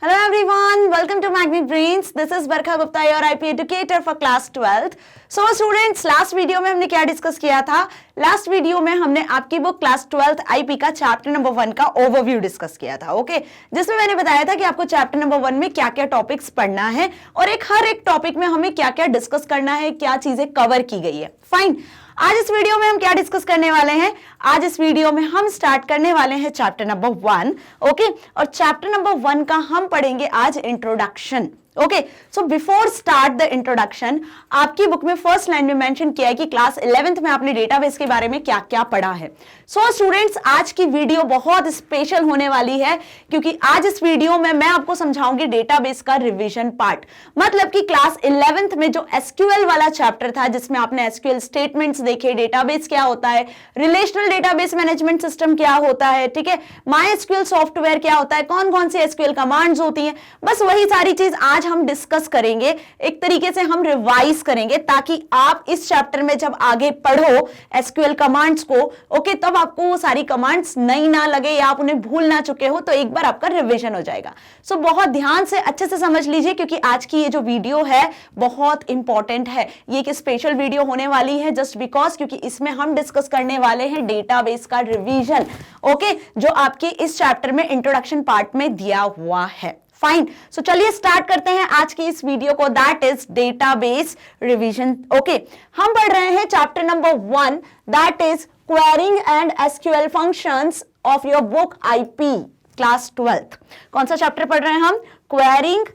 Hello everyone, welcome to Magnet Brains. This is Barkha Gupta, your IP educator for class 12th. So students, last video में हमने क्या discuss किया था? Last video में हमने आपकी बुक क्लास 12th IP का चैप्टर नंबर 1 का ओवरव्यू डिस्कस किया था, ओके? जिसमें मैंने बताया था कि आपको चैप्टर नंबर 1 में क्या-क्या टॉपिक्स पढ़ना है और हर एक टॉपिक में हमें क्या-क्या डिस्कस करना है, क्या चीजें कवर की गई है। फाइन। आज इस वीडियो में हम क्या डिस्कस करने वाले हैं? आज इस वीडियो में हम स्टार्ट करने वाले हैं चैप्टर नंबर 1, ओके? और चैप्टर नंबर 1 का हम पढ़ेंगे आज introduction. Okay, so before start the introduction, आपकी बुक में फर्स्ट लाइन में मेंशन किया है कि क्लास 11th में आपने डेटाबेस के बारे में क्या क्या पढ़ा है। सो स्टूडेंट्स, आज की वीडियो बहुत स्पेशल होने वाली है क्योंकि आज इस वीडियो में मैं आपको समझाऊंगी डेटाबेस का रिवीजन पार्ट। मतलब कि क्लास 11th में जो एसक्यूएल वाला चैप्टर था जिसमें आपने एसक्यूएल स्टेटमेंट्स देखे, डेटाबेस क्या होता है, रिलेशनल डेटाबेस मैनेजमेंट सिस्टम क्या होता है, ठीक है, माई एसक्यूएल सॉफ्टवेयर क्या होता है, कौन कौन सी एसक्यूएल कमांड्स होती हैं, बस वही सारी चीज आज हम डिस्कस करेंगे। एक तरीके से हम रिवाइज करेंगे ताकि आप इस चैप्टर में जब आगे पढ़ो एसक्यूएल कमांड्स को, ओके, तब आपको वो सारी कमांड्स नई ना लगे या आप उन्हें भूल ना चुके हो, तो एक बार आपका रिवीजन हो जाएगा। सो बहुत ध्यान से अच्छे से समझ लीजिए क्योंकि आज की ये जो वीडियो है बहुत इंपॉर्टेंट है। ये एक स्पेशल वीडियो होने वाली है जस्ट बिकॉज क्योंकि इसमें हम डिस्कस करने वाले हैं डेटाबेस का रिवीजन, ओके, जो आपके इस चैप्टर में इंट्रोडक्शन पार्ट में दिया हुआ है। फाइन। सो चलिए स्टार्ट करते हैं आज की इस वीडियो को, that is database revision. Okay, हम पढ़ रहे हैं chapter number 1, that is quarrying and SQL functions of your book IP class 12th। कौन सा चैप्टर पढ़ रहे हैं हम? Quarrying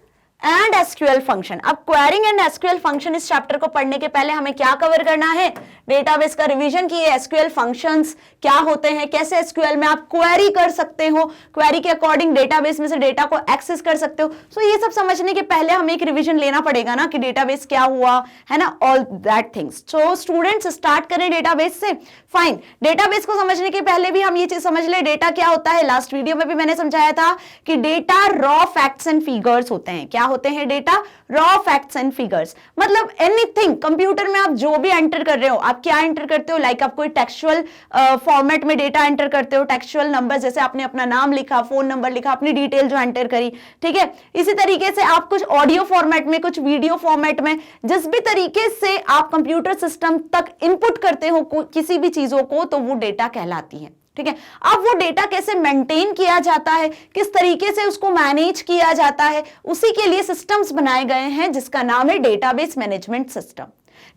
and SQL function. अब क्वेरिंग एंड एसक्यूएल फंक्शन इस चैप्टर को पढ़ने के पहले हमें क्या कवर करना है? डेटाबेस का रिवीजन की एसक्यूएल फंक्शंस क्या होते हैं, कैसे एसक्यूएल में आप क्वेरी कर सकते हो, क्वेरी के अकॉर्डिंग डेटाबेस में से डेटा को एक्सेस कर सकते हो। सो ये सब समझने के पहले हमें एक रिवीजन लेना पड़ेगा ना कि डेटाबेस क्या हुआ है ना, all that things. So students, start करें डेटाबेस से। फाइन। डेटाबेस को समझने के पहले भी हम ये चीज समझ ले, डेटा क्या होता है। लास्ट वीडियो में भी मैंने समझाया था कि data raw facts and figures होते हैं। क्या होते हैं data? Raw facts and figures. मतलब एनीथिंग कंप्यूटर में आप जो भी एंटर कर रहे हो, आप क्या एंटर करते हो? लाइक आप कोई टेक्सचुअल फॉर्मेट में डेटा एंटर करते हो, टेक्सचुअल नंबर, जैसे आपने अपना नाम लिखा, फोन नंबर लिखा, अपनी डिटेल जो एंटर करी, ठीक है। इसी तरीके से आप कुछ ऑडियो फॉर्मेट में, कुछ वीडियो फॉर्मेट में, जिस भी तरीके से आप कंप्यूटर सिस्टम तक इनपुट करते हो किसी भी चीजों को, तो वो डेटा कहलाती है, ठीक है। अब वो डेटा कैसे मेंटेन किया जाता है, किस तरीके से उसको मैनेज किया जाता है, उसी के लिए सिस्टम्स बनाए गए हैं जिसका नाम है डेटाबेस मैनेजमेंट सिस्टम,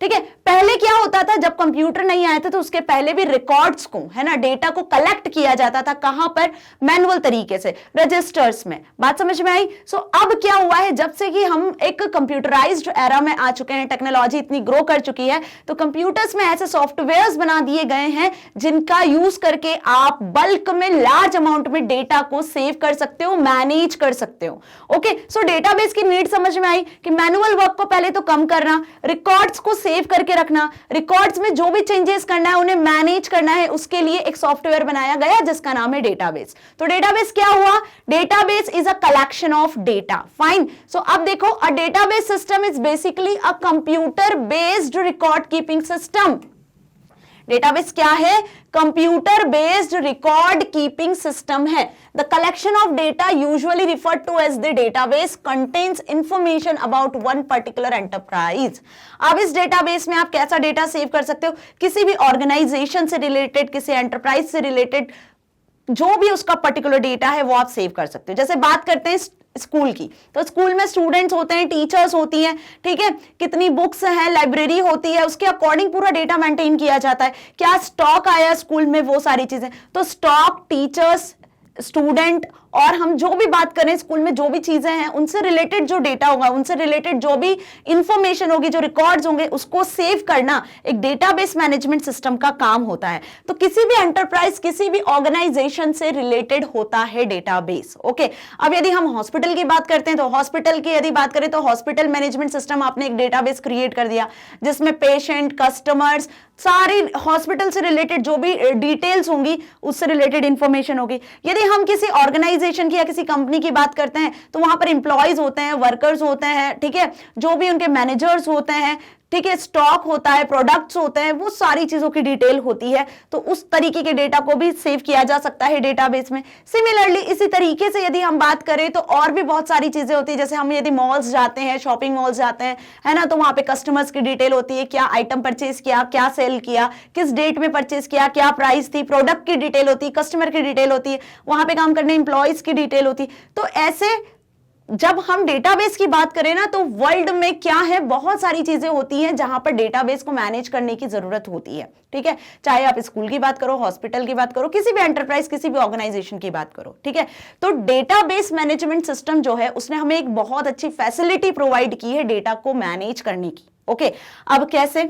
ठीक है। पहले क्या होता था, जब कंप्यूटर नहीं आए थे तो उसके पहले भी रिकॉर्ड्स को, है ना, डेटा को कलेक्ट किया जाता था। कहां पर? मैनुअल तरीके से, रजिस्टर्स में। बात समझ में आई? सो अब क्या हुआ है, जब से कि हम एक कंप्यूटराइज्ड एरा में आ चुके हैं, टेक्नोलॉजी इतनी ग्रो कर चुकी है, तो कंप्यूटर्स में ऐसे सॉफ्टवेयर्स बना दिए गए हैं जिनका यूज करके आप बल्क में, लार्ज अमाउंट में डेटा को सेव कर सकते हो, मैनेज कर सकते हो। ओके, सो डेटाबेस की नीड समझ में आई कि मैनुअल वर्क को पहले तो कम करना, रिकॉर्ड्स को सेव करके रखना, रिकॉर्ड्स में जो भी चेंजेस करना है उन्हें मैनेज करना है, उसके लिए एक सॉफ्टवेयर बनाया गया जिसका नाम है डेटाबेस। तो डेटाबेस क्या हुआ? Database is a collection of data. Fine. So अब देखो, a database system is basically a computer based record keeping system. Database क्या है? Computer based record keeping system है। The collection of data usually referred to as the database contains information about one particular enterprise. अब इस database में आप कैसा data save कर सकते हो? किसी भी ऑर्गेनाइजेशन से रिलेटेड, किसी एंटरप्राइज से रिलेटेड जो भी उसका पर्टिकुलर डेटा है वो आप सेव कर सकते हो। जैसे बात करते हैं स्कूल की, तो स्कूल में स्टूडेंट्स होते हैं, टीचर्स होती हैं, ठीक है, कितनी बुक्स हैं, लाइब्रेरी होती है, उसके अकॉर्डिंग पूरा डेटा मेंटेन किया जाता है। क्या स्टॉक आया स्कूल में, वो सारी चीजें। तो स्टॉक, टीचर्स, स्टूडेंट और हम जो भी बात करें स्कूल में जो भी चीजें हैं उनसे रिलेटेड जो डेटा होगा, उनसे रिलेटेड जो भी इंफॉर्मेशन होगी, जो रिकॉर्ड्स होंगे, उसको सेव करना एक डेटाबेस मैनेजमेंट सिस्टम का काम होता है। तो किसी भी एंटरप्राइज, किसी भी ऑर्गेनाइजेशन से रिलेटेड होता है डेटाबेस। ओके, अब यदि हम हॉस्पिटल की बात करते हैं तो हॉस्पिटल की यदि बात करें तो हॉस्पिटल मैनेजमेंट सिस्टम आपने एक डेटाबेस क्रिएट कर दिया जिसमें पेशेंट, कस्टमर्स, सारी हॉस्पिटल से रिलेटेड जो भी डिटेल्स होंगी उससे रिलेटेड इंफॉर्मेशन होगी। यदि हम किसी ऑर्गेनाइजेशन की या किसी कंपनी की बात करते हैं तो वहां पर एम्प्लॉयज होते हैं, वर्कर्स होते हैं, ठीक है, जो भी उनके मैनेजर्स होते हैं, ठीक है, स्टॉक होता है, प्रोडक्ट्स होते हैं, वो सारी चीजों की डिटेल होती है, तो उस तरीके के डेटा को भी सेव किया जा सकता है डेटाबेस में। सिमिलरली इसी तरीके से यदि हम बात करें तो और भी बहुत सारी चीजें होती है, जैसे हम यदि मॉल्स जाते हैं, शॉपिंग मॉल्स जाते हैं, है ना, तो वहां पे कस्टमर्स की डिटेल होती है, क्या आइटम परचेज किया, क्या सेल किया, किस डेट में परचेज किया, क्या प्राइस थी, प्रोडक्ट की डिटेल होती है, कस्टमर की डिटेल होती है, वहां पे काम करने एम्प्लॉयज की डिटेल होती है। तो ऐसे जब हम डेटाबेस की बात करें ना, तो वर्ल्ड में क्या है, बहुत सारी चीजें होती हैं जहां पर डेटाबेस को मैनेज करने की जरूरत होती है। ठीक है, चाहे आप स्कूल की बात करो, हॉस्पिटल की बात करो, किसी भी एंटरप्राइज, किसी भी ऑर्गेनाइजेशन की बात करो। ठीक है, तो डेटाबेस मैनेजमेंट सिस्टम जो है उसने हमें एक बहुत अच्छी फैसिलिटी प्रोवाइड की है डेटा को मैनेज करने की। ओके, अब कैसे,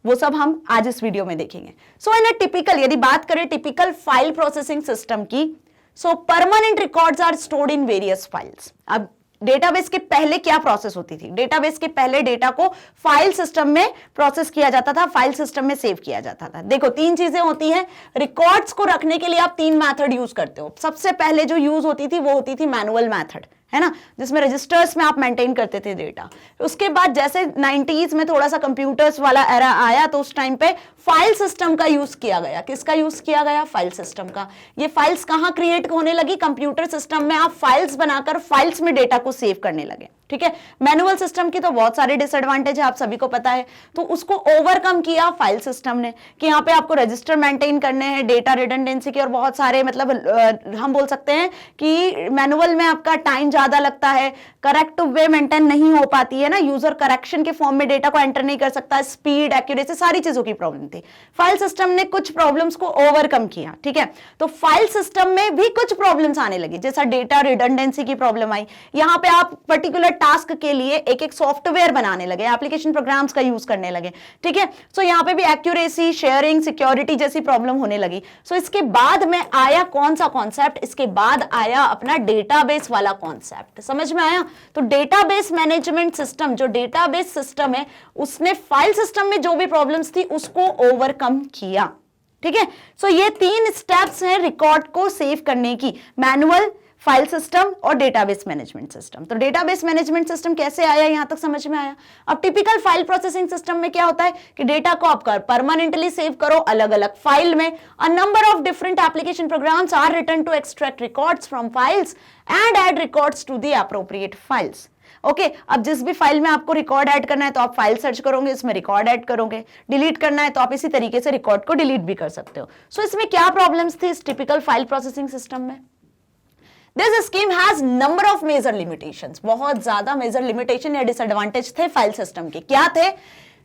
वो सब हम आज इस वीडियो में देखेंगे। सो इन अ टिपिकल, यदि बात करें टिपिकल फाइल प्रोसेसिंग सिस्टम की, so permanent records are stored in various files. अब डेटाबेस के पहले क्या प्रोसेस होती थी, डेटाबेस के पहले डेटा को फाइल सिस्टम में प्रोसेस किया जाता था, फाइल सिस्टम में सेव किया जाता था। देखो, तीन चीजें होती हैं, रिकॉर्ड्स को रखने के लिए आप तीन मेथड यूज करते हो। सबसे पहले जो यूज होती थी वो होती थी मैनुअल मेथड, है ना, जिसमें रजिस्टर्स में आप मेंटेन करते थे डेटा। उसके बाद जैसे 90s में थोड़ा सा कंप्यूटर्स वाला एरा आया, तो उस टाइम पे फाइल सिस्टम का यूज किया गया। किसका यूज किया गया, फाइल सिस्टम का। ये फाइल्स कहां क्रिएट होने लगी, कंप्यूटर सिस्टम में आप फाइल्स बनाकर फाइल्स में डेटा को सेव करने लगे। ठीक है, मैनुअल सिस्टम की तो बहुत सारे डिसएडवांटेज है, आप सभी को पता है, तो उसको ओवरकम किया फाइल सिस्टम ने, कि यहाँ पे आपको रजिस्टर मेंटेन करने हैं, डेटा रिडंडेंसी के और बहुत सारे, मतलब हम बोल सकते हैं कि मैनुअल में आपका टाइम ज्यादा लगता है, करेक्ट वे मेंटेन नहीं हो पाती है ना, यूजर करेक्शन के फॉर्म में डेटा को एंटर नहीं कर सकता, स्पीड, एक्यूरेसी, सारी चीजों की प्रॉब्लम थी। फाइल सिस्टम ने कुछ प्रॉब्लम्स को ओवरकम किया। ठीक है, तो फाइल सिस्टम में भी कुछ प्रॉब्लम्स आने लगी, जैसा डेटा रिडंडेंसी की प्रॉब्लम आई। यहां पे आप पर्टिकुलर टास्क के लिए एक एक सॉफ्टवेयर बनाने लगे, एप्लीकेशन प्रोग्राम्स का यूज करने लगे। ठीक है, सो यहां पे भी एक्यूरेसी, शेयरिंग, सिक्योरिटी जैसी प्रॉब्लम होने लगी। सो इसके बाद में आया कौन सा कॉन्सेप्ट, इसके बाद आया अपना डेटाबेस वाला कॉन्सेप्ट। समझ में आया, तो डेटाबेस मैनेजमेंट सिस्टम, जो डेटाबेस सिस्टम है, उसने फाइल सिस्टम में जो भी प्रॉब्लम्स थी उसको ओवरकम किया। ठीक है, सो ये तीन स्टेप्स हैं रिकॉर्ड को सेव करने की, मैनुअल, फाइल सिस्टम और डेटाबेस मैनेजमेंट सिस्टम। तो डेटाबेस मैनेजमेंट सिस्टम कैसे आया, यहां तक समझ में आया। अब टिपिकल फाइल प्रोसेसिंग सिस्टम में क्या होता है कि डेटा को आप परमानेंटली सेव करो अलग अलग फाइल में। A number of different application programs are written to extract records from files and add records to the appropriate files. Okay, अब जिस भी फाइल में आपको रिकॉर्ड ऐड करना है तो आप फाइल सर्च करोगे, इसमें रिकॉर्ड ऐड करोगे। डिलीट करना है तो आप इसी तरीके से रिकॉर्ड को डिलीट भी कर सकते हो। सो इसमें क्या प्रॉब्लम्स थी इस टिपिकल फाइल प्रोसेसिंग सिस्टम में? This scheme has number of major limitations. बहुत ज्यादा मेजर लिमिटेशन या डिसएडवांटेज थे फाइल सिस्टम के। क्या थे?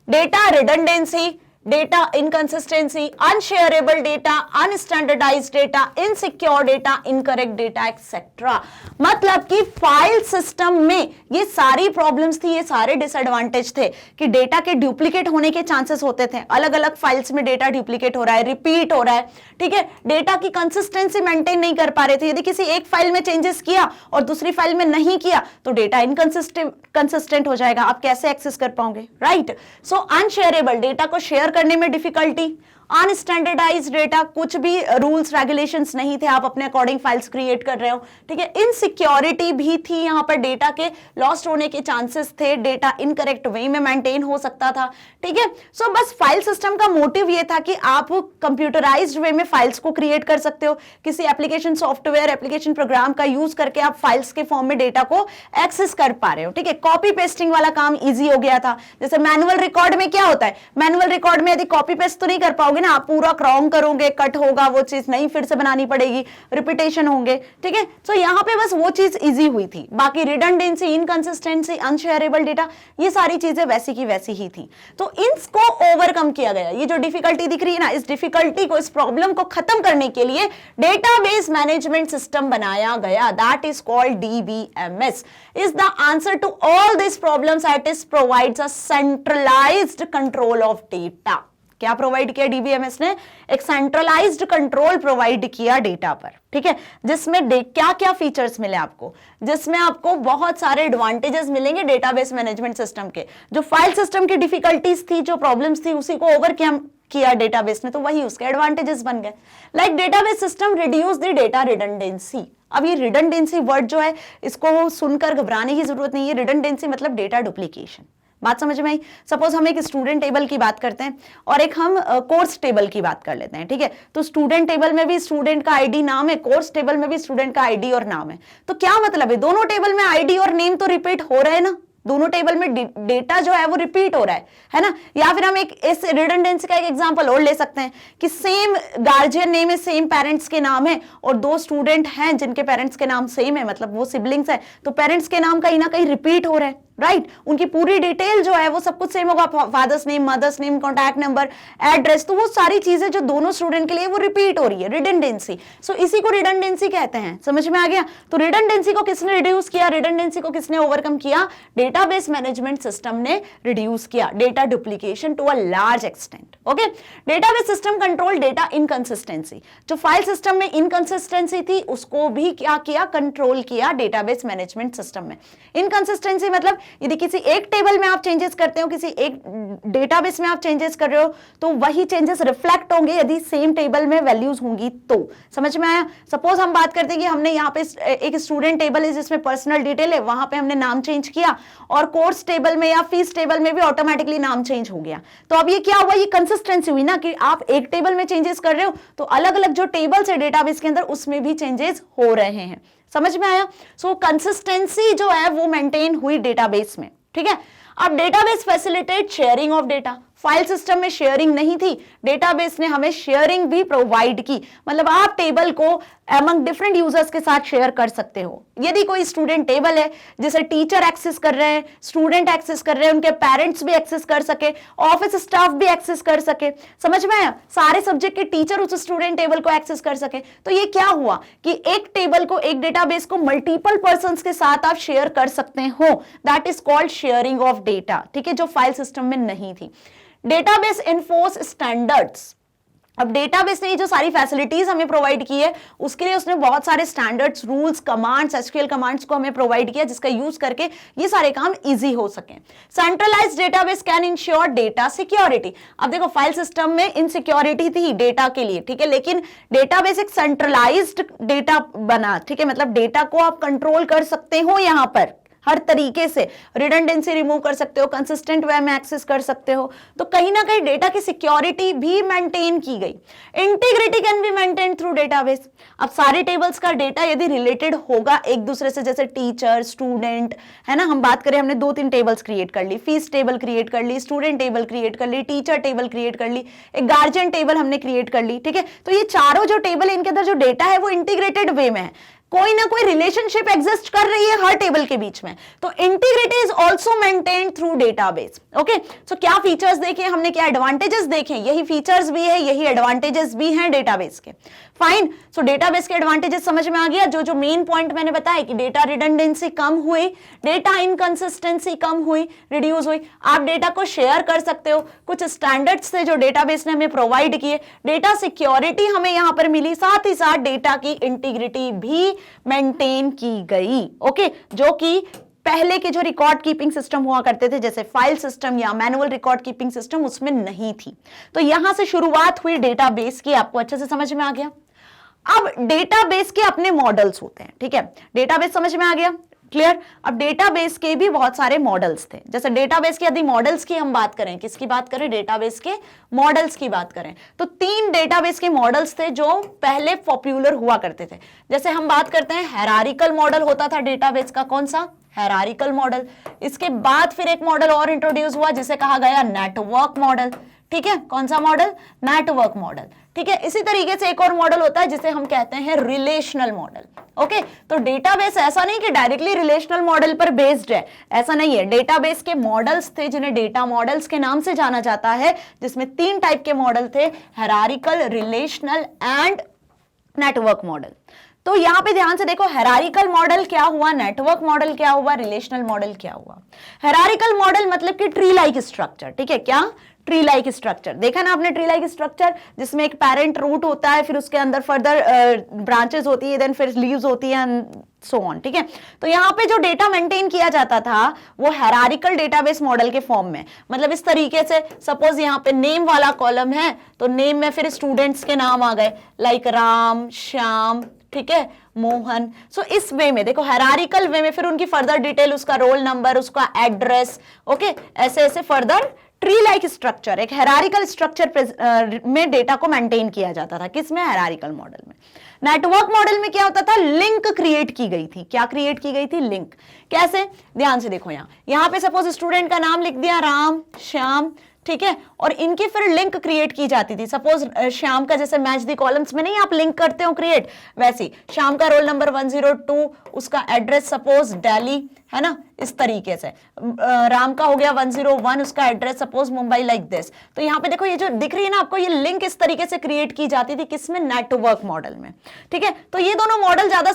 Data redundancy, data inconsistency, unshareable data, unstandardised data, insecure data, incorrect data etcetera. मतलब कि फाइल सिस्टम में ये सारी प्रॉब्लम्स थी, ये सारे डिसएडवांटेज थे कि डेटा के डुप्लीकेट होने के चांसेस होते थे। अलग अलग फाइल्स में डेटा डुप्लीकेट हो रहा है, रिपीट हो रहा है। ठीक है, डेटा की कंसिस्टेंसी मेंटेन नहीं कर पा रहे थे। यदि किसी एक फाइल में चेंजेस किया और दूसरी फाइल में नहीं किया तो डेटा इनकंसिस्टेंट हो जाएगा, आप कैसे एक्सेस कर पाओगे, राइट। सो अनशेयरेबल, डेटा को शेयर करने में डिफिकल्टी, अनस्टैंडर्डाइज्ड डेटा, कुछ भी रूल्स रेगुलेशंस नहीं थे, आप अपने अकॉर्डिंग फाइल्स क्रिएट कर रहे हो। ठीक है, इनसिक्योरिटी भी थी, यहां पर डेटा के लॉस्ट होने के चांसेस थे, डेटा इनकरेक्ट वे में मेंटेन हो सकता था। ठीक है, सो बस फाइल सिस्टम का मोटिव ये था कि आप कंप्यूटराइज्ड वे में फाइल्स को क्रिएट कर सकते हो, किसी एप्लीकेशन सॉफ्टवेयर, एप्लीकेशन प्रोग्राम का यूज करके आप फाइल्स के फॉर्म में डेटा को एक्सेस कर पा रहे हो। ठीक है, कॉपी पेस्टिंग वाला काम ईजी हो गया था। जैसे मैनुअल रिकॉर्ड में क्या होता है, मैनुअल रिकॉर्ड में यदि कॉपी पेस्ट तो नहीं कर पाओगे ना, आप पूरा रॉन्ग करोगे, कट होगा, वो चीज नहीं फिर से बनानी पड़ेगी, रिपीटेशन होंगे। ठीक है, सो यहां पे बस वो चीज इजी हुई थी। बाकी रिडंडेंसी, इनकंसिस्टेंसी, अनशेयरेबल डेटा, ये सारी चीजें वैसी की वैसी ही थी। तो इनको ओवरकम किया गया। ये जो डिफिकल्टी दिख रही है ना, इस डिफिकल्टी को, इस प्रॉब्लम को खत्म करने के लिए डेटाबेस मैनेजमेंट सिस्टम बनाया गया, that is called DBMS। Is the answer to all this problems, it is provides a centralised control of data. क्या प्रोवाइड किया DBMS ने? एक सेंट्रलाइज्ड कंट्रोल प्रोवाइड किया डेटा पर। ठीक है, जिसमें क्या क्या फीचर्स मिले आपको, जिसमें आपको बहुत सारे एडवांटेजेस मिलेंगे डेटाबेस मैनेजमेंट सिस्टम के। जो फाइल सिस्टम की डिफिकल्टीज थी, जो प्रॉब्लम्स थी, उसी को ओवरकम किया डेटाबेस ने, तो वही उसके एडवांटेजेस बन गए। Like database system reduce the data redundancy. अब ये रिडंडेंसी वर्ड जो है, इसको सुनकर घबराने की जरूरत नहीं है। रिडंडेंसी मतलब डेटा डुप्लीकेशन। बात समझ में आई? सपोज हम एक स्टूडेंट टेबल की बात करते हैं और एक हम कोर्स टेबल की बात कर लेते हैं, ठीक है? तो स्टूडेंट टेबल में भी स्टूडेंट का आईडी नाम है, कोर्स टेबल में भी स्टूडेंट का आईडी और नाम है। तो क्या मतलब है, दोनों टेबल में आईडी और नेम तो रिपीट हो रहे हैं ना, दोनों टेबल में डेटा जो है वो रिपीट हो रहा है ना? या फिर हम एक इस रिडंडेंसी का एक एग्जांपल और ले सकते हैं कि सेम गार्जियन नेम है, सेम पेरेंट्स के नाम है और दो स्टूडेंट हैं जिनके पेरेंट्स के नाम सेम है, मतलब वो सिबलिंग्स है, तो पेरेंट्स के नाम कहीं ना कहीं रिपीट हो रहा है, राइट? उनकी पूरी डिटेल जो है वो सब कुछ सेम होगा, father's name, mother's name, contact number, address, तो वो सारी चीजें जो दोनों स्टूडेंट के लिए वो रिपीट हो रही है, रिडंडेंसी। सो इसी को रिडंडेंसी कहते हैं, समझ में आ गया? तो रिडंडेंसी को किसने रिड्यूस किया, रिडंडेंसी को किसने ओवरकम किया? डेटाबेस मैनेजमेंट सिस्टम ने रिड्यूस किया data duplication to a large extent. Okay, database system control data inconsistency, जो फाइल सिस्टम में इनकंसिस्टेंसी थी उसको भी क्या किया, कंट्रोल किया डेटाबेस मैनेजमेंट सिस्टम में। इनकंसिस्टेंसी मतलब यदि किसी एक टेबल में आप चेंजेस करते हो, किसी एक डेटाबेस में आप चेंजेस कर रहे हो, तो वही चेंजेस रिफ्लेक्ट होंगे यदि सेम टेबल में वैल्यूज होंगी तो। समझ में आया? सपोज हम बात करते हैं कि हमने यहाँ पे एक स्टूडेंट टेबल है जिसमें पर्सनल डिटेल है, वहां पे हमने नाम चेंज किया और कोर्स टेबल में या फीस टेबल में भी ऑटोमेटिकली नाम चेंज हो गया। तो अब ये क्या हुआ, ये कंसिस्टेंसी हुई ना कि आप एक टेबल में चेंजेस कर रहे हो तो अलग अलग जो टेबल्स है डेटाबेस के अंदर उसमें भी चेंजेस हो रहे हैं। समझ में आया? सो कंसिस्टेंसी जो है वो मेंटेन हुई डेटाबेस में, ठीक है? अब database facilitate sharing of data, file system में शेयरिंग नहीं थी, डेटाबेस ने हमें शेयरिंग भी प्रोवाइड की, मतलब आप टेबल को अमंग डिफरेंट यूजर्स के साथ शेयर कर सकते हो। यदि कोई स्टूडेंट टेबल है जिसे टीचर एक्सेस कर रहे हैं, स्टूडेंट एक्सेस कर रहे हैं, उनके पेरेंट्स भी एक्सेस कर सके, ऑफिस स्टाफ भी एक्सेस कर सके, समझ में आया? सारे सब्जेक्ट के टीचर उस स्टूडेंट टेबल को एक्सेस कर सके, तो ये क्या हुआ कि एक टेबल को, एक डेटाबेस को मल्टीपल पर्संस के साथ आप शेयर कर सकते हो, that is called sharing of data, ठीक है? जो फाइल सिस्टम में नहीं थी। डेटाबेस इन्फोर्स स्टैंडर्ड्स, अब डेटाबेस ने जो सारी फैसिलिटीज हमें प्रोवाइड की है उसके लिए उसने बहुत सारे standards, rules, commands, SQL commands को हमें प्रोवाइड किया जिसका यूज करके ये सारे काम इजी हो सके। Centralised database can ensure data security. अब देखो फाइल सिस्टम में इनसिक्योरिटी थी डेटा के लिए, ठीक है, लेकिन डेटाबेस एक सेंट्रलाइज्ड डेटा बना, ठीक है, मतलब डेटा को आप कंट्रोल कर सकते हो, यहां पर हर तरीके से रिडंडेंसी रिमूव कर सकते हो, कंसिस्टेंट वे में एक्सेस कर सकते हो, तो कहीं ना कहीं डेटा की सिक्योरिटी भी मेंटेन की गई। Integrity can be maintain through database. अब सारे टेबल्स का डेटा यदि रिलेटेड होगा एक दूसरे से, जैसे टीचर, स्टूडेंट, है ना, हम बात करें, हमने 2-3 टेबल्स क्रिएट कर ली, फीस टेबल क्रिएट कर ली, स्टूडेंट टेबल क्रिएट कर ली, टीचर टेबल क्रिएट कर ली, एक गार्जियन टेबल हमने क्रिएट कर ली, ठीक है? तो ये चारों जो टेबल है इनके अंदर जो डेटा है वो इंटीग्रेटेड वे में है, कोई ना कोई रिलेशनशिप एग्जिस्ट कर रही है हर टेबल के बीच में, तो integrity is also maintained through database. Okay, so क्या फीचर्स देखे हमने, क्या एडवांटेजेस देखे, यही फीचर्स भी है, यही एडवांटेजेस भी हैं डेटाबेस के। फाइन, सो डेटाबेस के एडवांटेजेस समझ में आ गया। जो मेन पॉइंट मैंने बताया कि डेटा रिडंडेंसी कम हुई, डेटा इनकंसिस्टेंसी कम हुई, रिड्यूस हुई, आप डेटा को शेयर कर सकते हो, कुछ स्टैंडर्ड्स थे जो डेटाबेस ने हमें प्रोवाइड किए, डेटा सिक्योरिटी हमें यहां पर मिली, साथ ही साथ डेटा की इंटीग्रिटी भी मेंटेन की गई। ओके, जो कि पहले के जो रिकॉर्ड कीपिंग सिस्टम हुआ करते थे जैसे फाइल सिस्टम या मैनुअल रिकॉर्ड कीपिंग सिस्टम उसमें नहीं थी। तो यहां से शुरुआत हुई डेटाबेस की, आपको अच्छे से समझ में आ गया। अब डेटाबेस के अपने मॉडल्स होते हैं, ठीक है, डेटाबेस समझ में आ गया, क्लियर। अब डेटाबेस के भी बहुत सारे मॉडल्स थे, जैसे डेटाबेस के यदि मॉडल्स की हम बात करें, किसकी बात करें, डेटाबेस के मॉडल्स की बात करें, तो 3 डेटाबेस के मॉडल्स थे जो पहले पॉपुलर हुआ करते थे। जैसे हम बात करते हैं हायरार्किकल मॉडल होता था डेटाबेस का, कौन सा, हायरार्किकल मॉडल। इसके बाद फिर एक मॉडल और इंट्रोड्यूस हुआ जिसे कहा गया नेटवर्क मॉडल, ठीक है, कौन सा मॉडल, नेटवर्क मॉडल, ठीक है। इसी तरीके से एक और मॉडल होता है जिसे हम कहते हैं रिलेशनल मॉडल। ओके, तो डेटाबेस ऐसा नहीं कि डायरेक्टली रिलेशनल मॉडल पर बेस्ड है, ऐसा नहीं है। डेटाबेस के मॉडल्स थे जिन्हें डेटा मॉडल्स के नाम से जाना जाता है, जिसमें 3 टाइप के मॉडल थे, hierarchical, relational and network model. तो यहां पे ध्यान से देखो, हायरार्किकल मॉडल क्या हुआ, नेटवर्क मॉडल क्या हुआ, रिलेशनल मॉडल क्या हुआ। हायरार्किकल मॉडल मतलब कि ट्री लाइक स्ट्रक्चर, ठीक है, क्या, ट्री लाइक स्ट्रक्चर। देखा ना आपने ट्री लाइक स्ट्रक्चर, जिसमें एक पेरेंट रूट होता है, फिर उसके अंदर फर्दर ब्रांचेस होती है, देन फिर लीव्स होती है, सो ऑन, ठीक है। तो यहाँ पे जो डेटा मेंटेन किया जाता था वो हायरार्किकल डेटाबेस मॉडल के फॉर्म में, मतलब इस तरीके से, सपोज यहाँ पे नेम वाला कॉलम है तो नेम में फिर स्टूडेंट्स के नाम आ गए, लाइक राम, श्याम, ठीक है, मोहन। सो इस वे में देखो, हायरार्किकल वे में, फिर उनकी फर्दर डिटेल, उसका रोल नंबर, उसका एड्रेस, ओके, ऐसे ऐसे फर्दर ट्री लाइक स्ट्रक्चर, एक हायरार्किकल स्ट्रक्चर में डेटा को मेंटेन किया जाता था। किसमें? हायरार्किकल मॉडल में। नेटवर्क मॉडल में क्या होता था? लिंक क्रिएट की गई थी। क्या क्रिएट की गई थी? लिंक। कैसे? ध्यान से देखो, यहां पे सपोज स्टूडेंट का नाम लिख दिया राम, श्याम, ठीक है, और इनकी फिर लिंक क्रिएट की जाती थी। सपोज श्याम का जैसे मैच दी कॉलम्स में नहीं आप लिंक करते हो क्रिएट, वैसे श्याम का रोल नंबर 102, उसका एड्रेस सपोज दिल्ली, है ना, इस तरीके से। राम का हो गया 101, उसका address suppose Mumbai, like this. तो यहाँ पे देखो, ये जो दिख रही है ना आपको, ये लिंक इस तरीके से क्रिएट की जाती थी। किसमें? नेटवर्क मॉडल में, ठीक है। तो ये दोनों मॉडल ज्यादा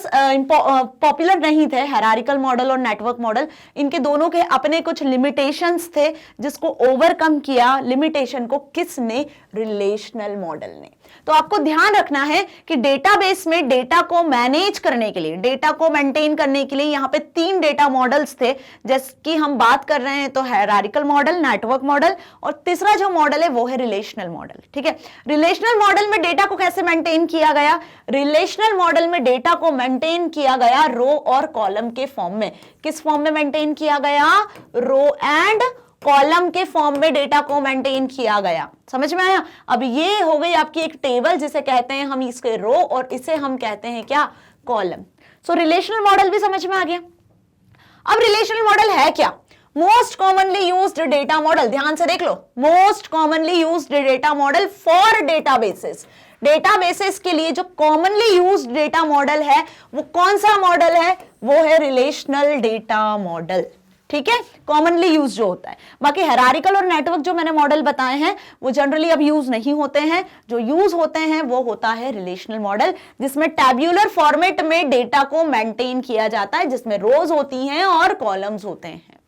पॉपुलर नहीं थे, हायरार्किकल मॉडल और नेटवर्क मॉडल। इनके दोनों के अपने कुछ लिमिटेशंस थे, जिसको ओवरकम किया लिमिटेशन को किसने? रिलेशनल मॉडल ने। तो आपको ध्यान रखना है कि डेटाबेस में डेटा को मैनेज करने के लिए, डेटा को मेंटेन करने के लिए यहाँ पे 3 डेटा मॉडल्स थे, जिसकी हम बात कर रहे हैं। तो हायरार्किकल मॉडल, नेटवर्क मॉडल, और तीसरा जो मॉडल है वो है रिलेशनल मॉडल, ठीक है। रिलेशनल मॉडल में डेटा को कैसे मेंटेन किया गया? रिलेशनल मॉडल में डेटा को मेंटेन किया गया रो और कॉलम के फॉर्म में। किस फॉर्म में मेंटेन किया गया? रो एंड कॉलम के फॉर्म में डेटा को मेंटेन किया गया। समझ में आया? अब ये हो गई आपकी एक टेबल, जिसे कहते हैं हम इसके रो, और इसे हम कहते हैं क्या? कॉलम। सो रिलेशनल मॉडल भी समझ में आ गया। अब रिलेशनल मॉडल है क्या? Most commonly used data model. ध्यान से देख लो, most commonly used data model for databases. Databases के लिए जो कॉमनली यूज्ड डेटा मॉडल है वो कौन सा मॉडल है? वो है रिलेशनल डेटा मॉडल, ठीक है, कॉमनली यूज जो होता है। बाकी हायरार्किकल और नेटवर्क जो मैंने मॉडल बताए हैं वो जनरली अब यूज नहीं होते हैं। जो यूज होते हैं वो होता है रिलेशनल मॉडल, जिसमें टैब्यूलर फॉर्मेट में डेटा को मेंटेन किया जाता है, जिसमें रोज होती हैं और कॉलम्स होते हैं।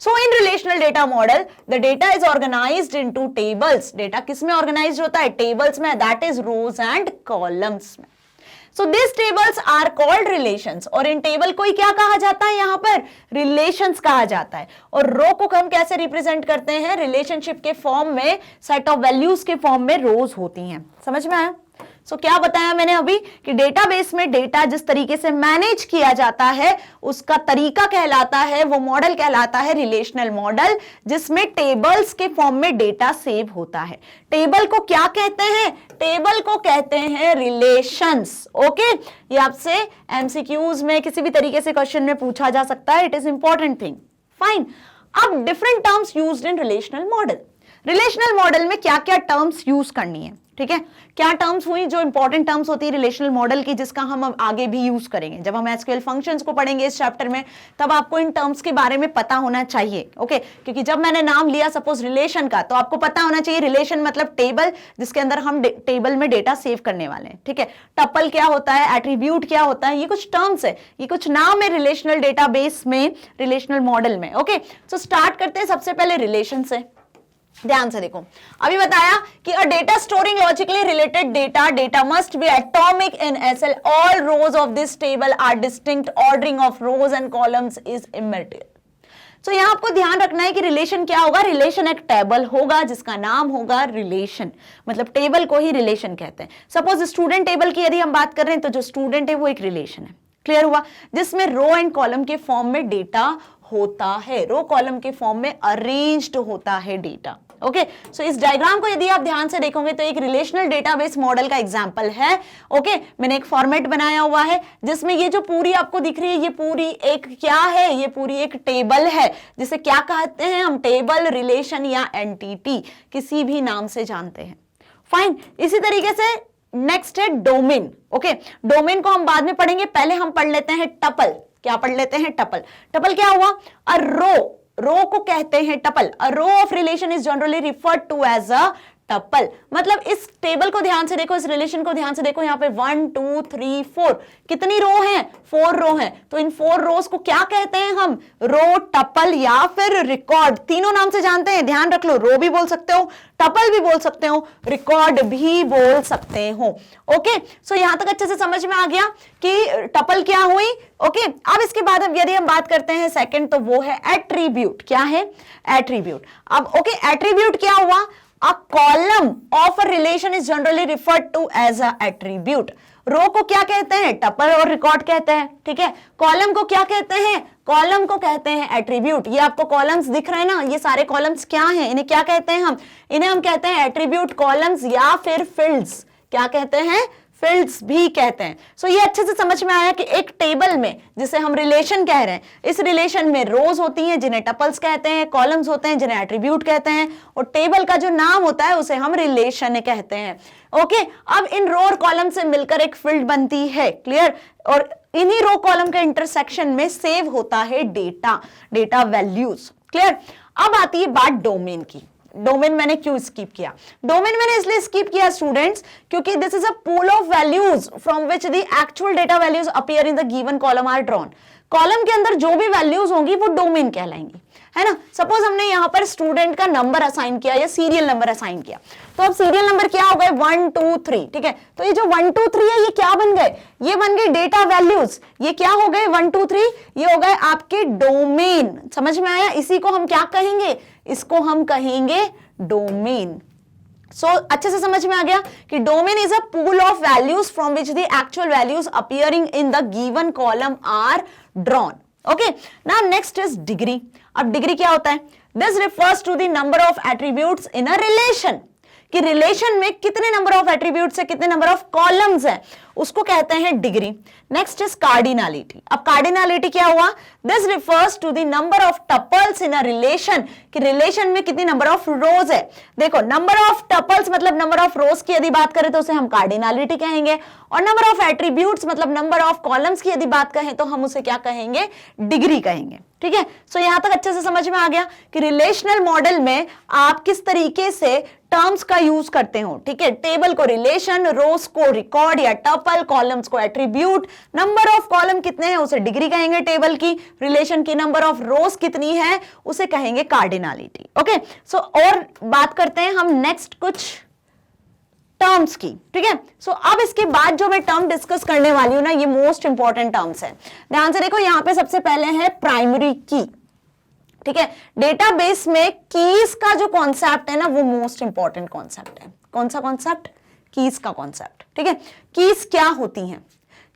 So in relational data model, the data is organized into tables. Data किस में ऑर्गेनाइज होता है? टेबल्स में, that is rows and columns में। So these tables are called relations, और इन टेबल को ही क्या कहा जाता है? यहाँ पर रिलेशंस कहा जाता है। और रो को हम कैसे रिप्रेजेंट करते हैं? रिलेशनशिप के फॉर्म में, सेट ऑफ वैल्यूज के फॉर्म में रोज होती हैं। समझ में आया? सो क्या बताया मैंने अभी कि डेटाबेस में डेटा जिस तरीके से मैनेज किया जाता है उसका तरीका कहलाता है, वो मॉडल कहलाता है रिलेशनल मॉडल, जिसमें टेबल्स के फॉर्म में डेटा सेव होता है। टेबल को क्या कहते हैं? टेबल को कहते हैं रिलेशंस। ओके, ये आपसे एमसीक्यूज में किसी भी तरीके से क्वेश्चन में पूछा जा सकता है। It is important thing. Fine. अब different terms used in relational model. Relational model में क्या क्या टर्म्स यूज करनी है, ठीक है, क्या टर्म्स हुई जो इंपॉर्टेंट टर्म्स होती है रिलेशनल मॉडल की, जिसका हम आगे भी यूज करेंगे। जब हम एसक्यूएल फंक्शंस को पढ़ेंगे इस चैप्टर में, तब आपको इन टर्म्स के बारे में पता होना चाहिए। ओके, क्योंकि जब मैंने नाम लिया सपोज रिलेशन का, तो आपको पता होना चाहिए रिलेशन मतलब टेबल, जिसके अंदर हम टेबल में डेटा सेव करने वाले हैं, ठीक है। टपल क्या होता है, एट्रीब्यूट क्या होता है, ये कुछ टर्म्स है, ये कुछ नाम है रिलेशनल डेटाबेस में, रिलेशनल मॉडल में। ओके, सो स्टार्ट करते हैं सबसे पहले रिलेशन से। ध्यान से देखो, अभी बताया कि a data storing logically related data must be atomic in SL. All rows of this table are distinct, ordering of rows and columns is immaterial. तो यहां आपको ध्यान रखना है कि रिलेशन क्या होगा? रिलेशन एक टेबल होगा जिसका नाम होगा रिलेशन, मतलब टेबल को ही रिलेशन कहते हैं। सपोज स्टूडेंट टेबल की यदि हम बात कर रहे हैं तो जो स्टूडेंट है वो एक रिलेशन है। क्लियर हुआ? जिसमें रो एंड कॉलम के फॉर्म में डेटा होता है, रो कॉलम के फॉर्म में अरेंज्ड होता है डेटा। ओके, सो इस डायग्राम को यदि आप ध्यान से देखोगे तो एक रिलेशनल डेटाबेस मॉडल का एग्जांपल है। ओके, मैंने एक फॉर्मेट बनाया हुआ है जिसमें ये जो पूरी आपको दिख रही है, ये पूरी एक क्या है? ये पूरी एक टेबल है, जिसे क्या कहते हैं हम? टेबल, रिलेशन या एंटिटी, किसी भी नाम से जानते हैं। फाइन। इसी तरीके से नेक्स्ट है डोमेन। ओके, डोमेन को हम बाद में पढ़ेंगे, पहले हम पढ़ लेते हैं टपल। क्या पढ़ लेते हैं? टपल। टपल क्या हुआ? अ रो को कहते हैं tuple. A row of relation is generally referred to as a tuple. मतलब इस टेबल को ध्यान से देखो, इस रिलेशन को ध्यान से देखो, यहाँ पे 1 2 3 4 कितनी रो हैं? 4 रो हैं। तो इन 4 रोज को क्या कहते हैं हम? रो, टपल या फिर रिकॉर्ड। तीनों नाम से जानते हैं, ध्यान रख लो। रो भी बोल सकते हो, टपल भी बोल सकते हो, रिकॉर्ड भी बोल सकते हो। ओके, सो यहां तक अच्छे से समझ में आ गया कि टपल क्या हुई। ओके, अब इसके बाद यदि हम बात करते हैं सेकंड, तो वो है एट्रीब्यूट। क्या है? एट्रीब्यूट। अब ओके, एट्रीब्यूट क्या हुआ? A column of a relation is generally referred to as a attribute. रो को क्या कहते हैं, टपल और रिकॉर्ड कहते हैं, ठीक है। कॉलम को क्या कहते हैं, कॉलम को कहते हैं एट्रीब्यूट। ये आपको कॉलम्स दिख रहे हैं ना, ये सारे कॉलम्स क्या हैं, इन्हें क्या कहते हैं इन्हें हम कहते हैं एट्रीब्यूट कॉलम्स या फिर फील्ड्स। क्या कहते हैं, फील्ड्स भी कहते हैं। सो ये अच्छे से समझ में आया कि एक टेबल में जिसे हम रिलेशन कह रहे हैं, इस रिलेशन में रोज होती हैं जिन्हें टपल्स कहते हैं, कॉलम्स होते हैं जिन्हें एट्रीब्यूट कहते हैं, और टेबल का जो नाम होता है उसे हम रिलेशन कहते हैं। ओके, अब इन रो और कॉलम से मिलकर एक फील्ड बनती है, क्लियर। और इन्हीं रो कॉलम के इंटरसेक्शन में सेव होता है डेटा वैल्यूज, क्लियर। अब आती है बात डोमेन की। डोमेन मैंने क्यों स्किप किया, डोमेन मैंने इसलिए स्किप किया स्टूडेंट्स क्योंकि this is a pool of values from which the actual data values appear in the given column are drawn. Column के अंदर जो भी वैल्यूज होंगी वो डोमेन कहलाएंगी, है ना। सपोज हमने यहां पर स्टूडेंट का नंबर असाइन किया या सीरियल नंबर असाइन किया, तो अब सीरियल नंबर क्या हो गए 1 2 3, ठीक है। तो ये जो 1 2 3 है ये क्या बन गए, ये बन गए डेटा वैल्यूज। ये क्या हो गए 1 2 3, ये हो गए आपके डोमेन। समझ में आया, इसी को हम क्या कहेंगे, इसको हम कहेंगे डोमेन। सो अच्छे से समझ में आ गया कि domain is a pool of values from which the actual values appearing in the given column are drawn. Okay, now next is degree. अब डिग्री क्या होता है, this refers to the number of attributes in a relation, कि relation में कितने number of attributes है, कितने number of columns है, उसको कहते हैं डिग्री। Next is cardinality. अब कार्डिनलिटी क्या हुआ, this refers to the number of tuples in a relation, कि रिलेशन में कितनी नंबर ऑफ रोज है। देखो, नंबर ऑफ टपल्स मतलब नंबर ऑफ रोज की यदि बात करें तो उसे हम कार्डिनलिटी कहेंगे, और नंबर ऑफ एट्रीब्यूट्स मतलब नंबर ऑफ कॉलम्स की यदि बात कहें तो हम उसे क्या कहेंगे, डिग्री कहेंगे, ठीक है। सो यहां तक अच्छे से समझ में आ गया कि रिलेशनल मॉडल में आप किस तरीके से टर्म्स का यूज करते हो, ठीक है। टेबल को रिलेशन, रोज को रिकॉर्ड या टपल, कॉलम्स को एट्रीब्यूट, नंबर ऑफ कॉलम कितने हैं उसे डिग्री कहेंगे टेबल की, रिलेशन की नंबर ऑफ रोज कितनी है उसे कहेंगे कार्डिनलिटी। ओके, सो और बात करते हैं हम नेक्स्ट कुछ टर्म्स की, ठीक है। सो अब इसके बाद जो मैं टर्म डिस्कस करने वाली हूं ना, ये मोस्ट इंपॉर्टेंट टर्म्स है। ध्यान से देखो, यहां पे सबसे पहले है प्राइमरी की, ठीक है। डेटाबेस में कीज का जो कॉन्सेप्ट है ना, वो मोस्ट इंपॉर्टेंट कॉन्सेप्ट है। कौन सा कॉन्सेप्ट, कीज का कॉन्सेप्ट, ठीक है। कीज क्या होती हैं,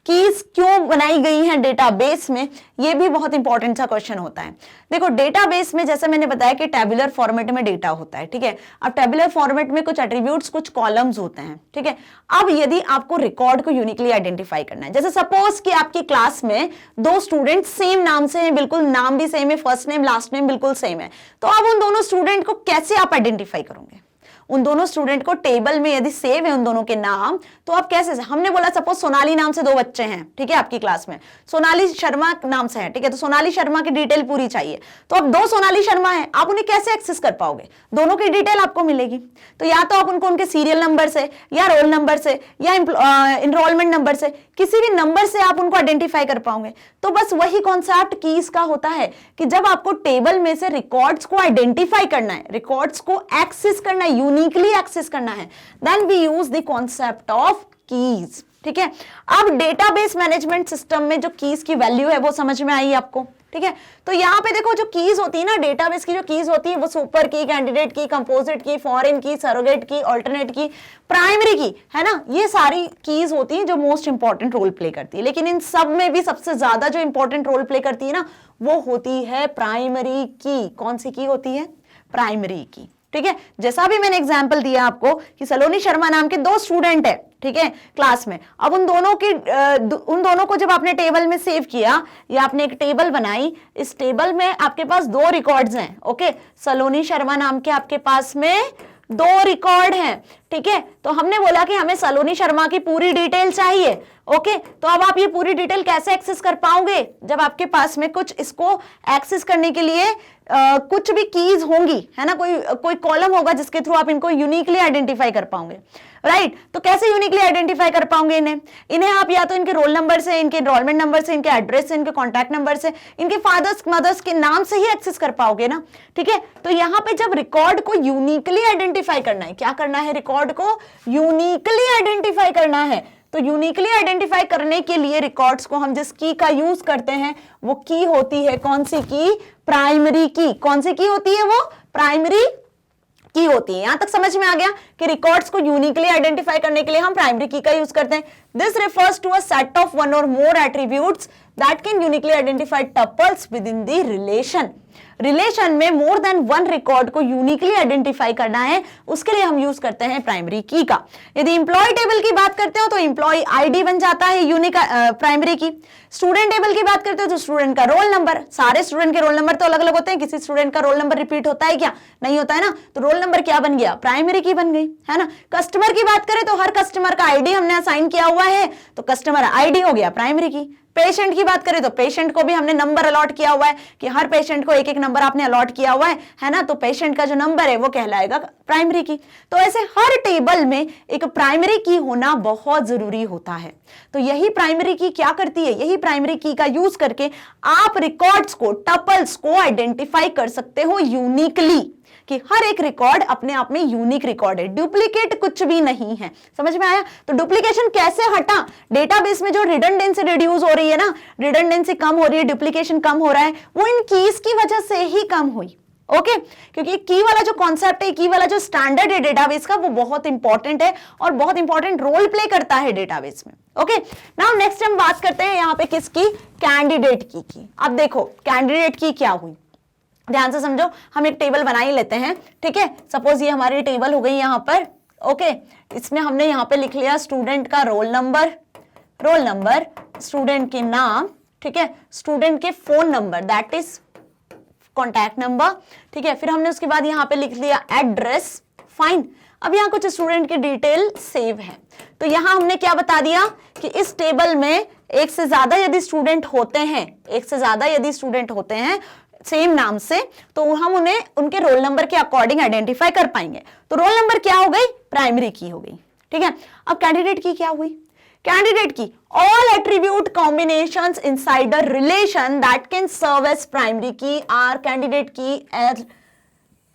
कीज क्यों बनाई गई हैं डेटाबेस में, ये भी बहुत इंपॉर्टेंट सा क्वेश्चन होता है। देखो, डेटाबेस में जैसे मैंने बताया कि टेबुलर फॉर्मेट में डेटा होता है, ठीक है। अब टेबुलर फॉर्मेट में कुछ एट्रीब्यूट्स, कुछ कॉलम्स होते हैं, ठीक है। अब यदि आपको रिकॉर्ड को यूनिकली आइडेंटिफाई करना है, जैसे सपोज कि आपकी क्लास में 2 स्टूडेंट सेम नाम से हैं, बिल्कुल नाम भी सेम है, फर्स्ट नेम लास्ट नेम बिल्कुल सेम है, तो अब उन दोनों स्टूडेंट को कैसे आप आइडेंटिफाई करोगे। उन दोनों स्टूडेंट को टेबल में यदि सेव है उन दोनों के नाम, तो आप कैसे, हमने बोला सपोज सोनाली नाम से 2 बच्चे हैं, ठीक है, आपकी क्लास में सोनाली शर्मा नाम से है, ठीक है। तो सोनाली शर्मा की डिटेल पूरी चाहिए, तो अब 2 सोनाली शर्मा है, आप उन्हें कैसे एक्सेस कर पाओगे, दोनों की डिटेल आपको मिलेगी। तो या तो आप उनको उनके सीरियल नंबर से या रोल नंबर से या इनरोलमेंट नंबर से, किसी भी नंबर से आप उनको आइडेंटिफाई कर पाओगे। तो बस वही कॉन्सेप्ट कीज का होता है कि जब आपको टेबल में से रिकॉर्ड्स को आइडेंटिफाई करना है, रिकॉर्ड्स को एक्सेस करना है, यूनिकली एक्सेस करना है, then we use the concept of keys, ठीक है। अब डेटाबेस मैनेजमेंट सिस्टम में जो कीज की वैल्यू है वो समझ में आई आपको, ठीक है। तो यहां पे देखो, जो कीज होती है ना, डेटाबेस की जो कीज होती है वो सुपर की, कैंडिडेट की, कंपोजिट की, फॉरेन की, सरोगेट की, अल्टरनेट की, प्राइमरी की, है ना। ये सारी कीज होती हैं जो मोस्ट इंपॉर्टेंट रोल प्ले करती है, लेकिन इन सब में भी सबसे ज्यादा जो इंपॉर्टेंट रोल प्ले करती है ना, वो होती है प्राइमरी की। कौन सी की होती है, प्राइमरी की, ठीक है। जैसा भी मैंने एग्जांपल दिया आपको कि सलोनी शर्मा नाम के 2 स्टूडेंट है, ठीक है, क्लास में। अब उन दोनों को जब आपने टेबल में सेव किया या आपने एक टेबल बनाई, इस टेबल में आपके पास 2 रिकॉर्ड्स हैं, ओके। सलोनी शर्मा नाम के आपके पास में 2 रिकॉर्ड हैं, ठीक है। तो हमने बोला कि हमें सलोनी शर्मा की पूरी डिटेल चाहिए, ओके। तो अब आप ये पूरी डिटेल कैसे एक्सेस कर पाओगे, जब आपके पास में कुछ इसको एक्सेस करने के लिए कुछ भी कीज होंगी, है ना, कोई कॉलम होगा जिसके थ्रू आप इनको यूनिकली आइडेंटिफाई कर पाओगे, राइट। तो कैसे यूनिकली आइडेंटिफाई कर पाओगे इन्हें आप या तो इनके रोल नंबर से, इनके एनरोलमेंट नंबर से, इनके एड्रेस से, इनके कॉन्टैक्ट नंबर से, इनके फादर्स मदर्स के नाम से ही एक्सेस कर पाओगे ना, ठीक है। तो यहां पे जब रिकॉर्ड को यूनिकली आइडेंटिफाई करना है, क्या करना है, रिकॉर्ड को यूनिकली आइडेंटिफाई करना है। तो यूनिकली आइडेंटिफाई करने के लिए रिकॉर्ड्स को हम जिस की का यूज करते हैं वो की होती है, कौन सी की, प्राइमरी की। कौन सी की होती है वो, प्राइमरी की होती है। यहां तक समझ में आ गया कि रिकॉर्ड्स को यूनिकली आइडेंटिफाई करने के लिए हम प्राइमरी की का यूज करते हैं। This refers to a set of one or more attributes that can uniquely identify tuples within the relation. Relation में मोर देन वन रिकॉर्ड को यूनिकली आइडेंटिफाई करना है, उसके लिए हम यूज करते हैं प्राइमरी की का। यदि एम्प्लॉय टेबल की बात करते हो तो एम्प्लॉय आईडी बन जाता है यूनिक प्राइमरी की। स्टूडेंट टेबल की बात करते हो तो स्टूडेंट का रोल नंबर, सारे स्टूडेंट के रोल नंबर तो अलग अलग होते हैं, किसी स्टूडेंट का रोल नंबर रिपीट होता है क्या? नहीं होता है ना, तो रोल नंबर क्या बन गया? प्राइमरी की बन गई, है ना। कस्टमर की बात करें तो हर कस्टमर का आईडी हमने असाइन किया हुआ है, तो कस्टमर आईडी हो गया प्राइमरी की। पेशेंट की बात करें तो पेशेंट को भी हमने नंबर अलॉट किया हुआ है कि हर पेशेंट को एक एक नंबर आपने अलॉट किया हुआ है ना, तो पेशेंट का जो नंबर है वो कहलाएगा प्राइमरी की। तो ऐसे हर टेबल में एक प्राइमरी की होना बहुत जरूरी होता है। तो यही प्राइमरी की क्या करती है? यही प्राइमरी की का यूज करके आप रिकॉर्ड्स को, टपल्स को आइडेंटिफाई कर सकते हो यूनिकली, कि हर एक रिकॉर्ड अपने आप में यूनिक रिकॉर्ड है, डुप्लीकेट कुछ भी नहीं है। समझ में आया? तो डुप्लीकेशन कैसे हटा? डेटाबेस में जो रिडंडेंसी रिड्यूस हो रही है ना, रिडंडेंसी कम हो रही है, डुप्लीकेशन कम हो रहा है, वो इन कीज की वजह से ही कम हुई। ओके क्योंकि की वाला जो कॉन्सेप्ट है, की वाला जो स्टैंडर्ड है डेटाबेस का, वो बहुत इंपॉर्टेंट है और बहुत इंपॉर्टेंट रोल प्ले करता है डेटाबेस में। ओके नाउ नेक्स्ट हम बात करते हैं यहाँ पे किसकी? कैंडिडेट की। अब देखो कैंडिडेट की क्या हुई, ध्यान से समझो। हम एक टेबल बना ही लेते हैं, ठीक है। सपोज ये हमारी टेबल हो गई यहाँ पर। ओके इसमें हमने यहाँ पे लिख लिया स्टूडेंट का रोल नंबर, स्टूडेंट के नाम, ठीक है, स्टूडेंट के phone number that is contact number, ठीक है। फिर हमने उसके बाद यहाँ पे लिख लिया एड्रेस, फाइन। अब यहाँ कुछ स्टूडेंट की डिटेल सेव है, तो यहाँ हमने क्या बता दिया कि इस टेबल में एक से ज्यादा यदि स्टूडेंट होते हैं सेम नाम से, तो हम उन्हें उनके रोल नंबर के अकॉर्डिंग आइडेंटिफाई कर पाएंगे। तो रोल नंबर क्या हो गई? प्राइमरी की हो गई, ठीक है। अब कैंडिडेट की क्या हुई? Candidate key all attribute combinations inside a relation that can serve as primary key or candidate key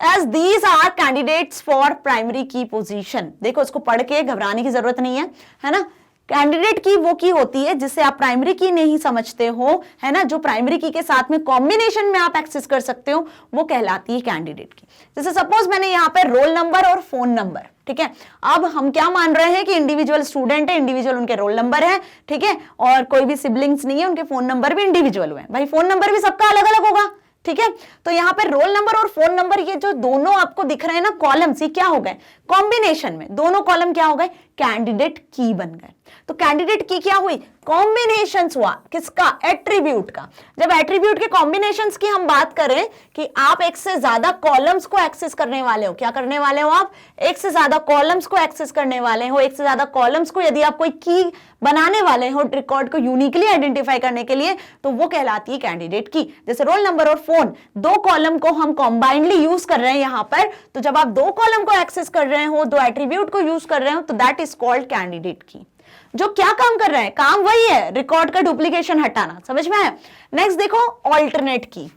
as these are candidates for primary key position। देखो इसको पढ़ के घबराने की जरूरत नहीं है ना। कैंडिडेट की वो की होती है जिसे आप प्राइमरी की नहीं समझते हो, है ना, जो प्राइमरी की के साथ में कॉम्बिनेशन में आप एक्सेस कर सकते हो, वो कहलाती है कैंडिडेट की। जैसे सपोज मैंने यहाँ पे रोल नंबर और फोन नंबर, ठीक है। अब हम क्या मान रहे हैं कि इंडिविजुअल स्टूडेंट है, इंडिविजुअल उनके रोल नंबर है, ठीक है, और कोई भी सिबलिंग्स नहीं है, उनके फोन नंबर भी इंडिविजुअल हुए। भाई फोन नंबर भी सबका अलग अलग होगा, ठीक है। तो यहाँ पे रोल नंबर और फोन नंबर ये जो दोनों आपको दिख रहे हैं ना कॉलम्स, ये क्या हो गए? कॉम्बिनेशन में दोनों कॉलम क्या हो गए? कैंडिडेट की बन गए। तो कैंडिडेट की क्या हुई? कॉम्बिनेशंस हुआ किसका? एट्रीब्यूट का। जब एट्रीब्यूट के कॉम्बिनेशंस की हम बात करें कि आप एक से ज्यादा कॉलम्स को एक्सेस करने वाले हो, क्या करने वाले हो आप? एक से ज्यादा कॉलम्स को एक्सेस करने वाले हो। एक से ज्यादा कॉलम्स को यदि आप कोई की बनाने वाले हो रिकॉर्ड को यूनिकली आइडेंटिफाई करने के लिए, तो वो कहलाती है कैंडिडेट की। जैसे रोल नंबर और फोन, दो कॉलम को हम कॉम्बाइंडली यूज कर रहे हैं यहाँ पर, तो जब आप दो कॉलम को एक्सेस कर रहे हो, दो एट्रीब्यूट को यूज कर रहे हो, तो दैट इज कॉल्ड कैंडिडेट की। जो क्या काम कर रहे हैं? काम वही है, रिकॉर्ड का डुप्लीकेशन हटाना। समझ में आया? नेक्स्ट देखो ऑल्टरनेट की।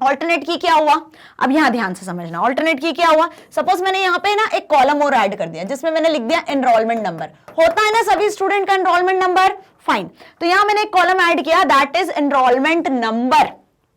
ऑल्टरनेट की क्या हुआ? अब यहां ध्यान से समझना, ऑल्टरनेट की क्या हुआ? सपोज मैंने यहाँ पे ना एक कॉलम और ऐड कर दिया जिसमें मैंने लिख दिया एनरोलमेंट नंबर। होता है ना सभी स्टूडेंट का एनरोलमेंट नंबर, फाइन। तो यहां मैंने एक कॉलम ऐड किया दैट इज एनरोलमेंट नंबर,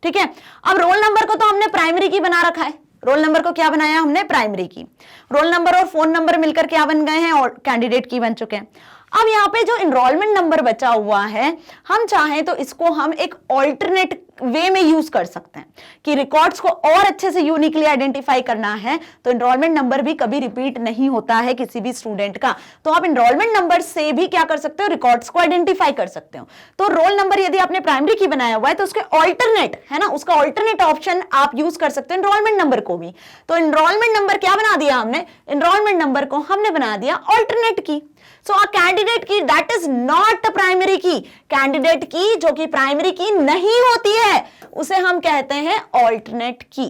ठीक है। अब रोल नंबर को तो हमने प्राइमरी की बना रखा है, रोल नंबर को क्या बनाया हमने? प्राइमरी की। रोल नंबर और फोन नंबर मिलकर क्या बन गए हैं? और कैंडिडेट की बन चुके हैं। अब यहाँ पे जो एनरोलमेंट नंबर बचा हुआ है, हम चाहें तो इसको हम एक ऑल्टरनेट वे में यूज कर सकते हैं कि रिकॉर्ड्स को और अच्छे से यूनिकली आइडेंटिफाई करना है, तो एनरोलमेंट नंबर भी कभी रिपीट नहीं होता है किसी भी स्टूडेंट का, तो आप एनरोलमेंट नंबर से भी क्या कर सकते हो? रिकॉर्ड्स को आइडेंटिफाई कर सकते हो। तो रोल नंबर यदि आपने प्राइमरी की बनाया हुआ है तो उसके ऑल्टरनेट, है ना, उसका ऑल्टरनेट ऑप्शन आप यूज कर सकते हो एनरोलमेंट नंबर को भी। तो एनरोलमेंट नंबर क्या बना दिया हमने? एनरोलमेंट नंबर को हमने बना दिया ऑल्टरनेट की। सो अ कैंडिडेट की दैट इज नॉट प्राइमरी की। कैंडिडेट की जो कि प्राइमरी की नहीं होती है, उसे हम कहते हैं ऑल्टरनेट की।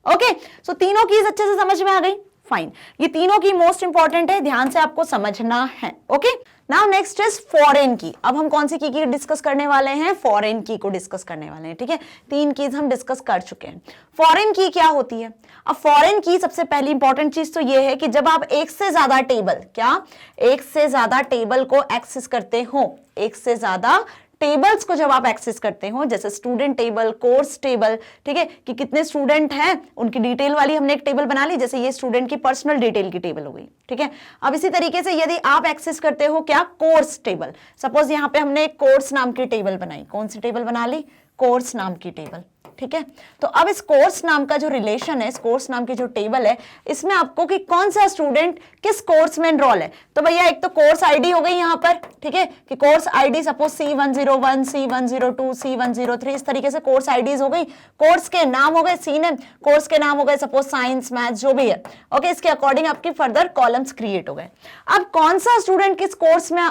ओके, सो तीनों कीज अच्छे से समझ में आ गई? फाइन। ये तीनों की मोस्ट इंपॉर्टेंट है, ध्यान से आपको समझना है। Okay, now next is foreign की। अब हम कौन सी की डिस्कस करने वाले हैं? फॉरेन की को डिस्कस करने वाले हैं, ठीक है। तीन कीज हम डिस्कस कर चुके हैं। फॉरेन की क्या होती है? अब फॉरेन की सबसे पहली इंपॉर्टेंट चीज तो ये है कि जब आप एक से ज्यादा टेबल, क्या एक से ज्यादा टेबल को एक्सेस करते हो, एक से ज्यादा टेबल्स को जब आप एक्सेस करते हो, जैसे स्टूडेंट टेबल, कोर्स टेबल, ठीक है, कि कितने स्टूडेंट हैं उनकी डिटेल वाली हमने एक टेबल बना ली, जैसे ये स्टूडेंट की पर्सनल डिटेल की टेबल हो गई, ठीक है। अब इसी तरीके से यदि आप एक्सेस करते हो क्या, कोर्स टेबल, सपोज यहाँ पे हमने एक कोर्स नाम की टेबल बनाई, कौन सी टेबल बना ली, कोर्स नाम की टेबल, ठीक है। तो अब इस कोर्स नाम का जो रिलेशन है, इस कोर्स नाम की जो टेबल है, इसमें आपको कि कौन सा स्टूडेंट किस कोर्स में एनरोल है, तो भैया एक तो कोर्स आईडी हो गई यहाँ पर, ठीक है, कि course ID suppose C101, C102, C103, इस तरीके से कोर्स आईडीज हो गई, कोर्स के नाम हो गए, सी नेम, कोर्स के नाम हो गए सपोज साइंस, मैथ, जो भी है, ओके। इसके अकॉर्डिंग आपके फर्दर कॉलम्स क्रिएट हो गए। अब कौन सा स्टूडेंट किस कोर्स में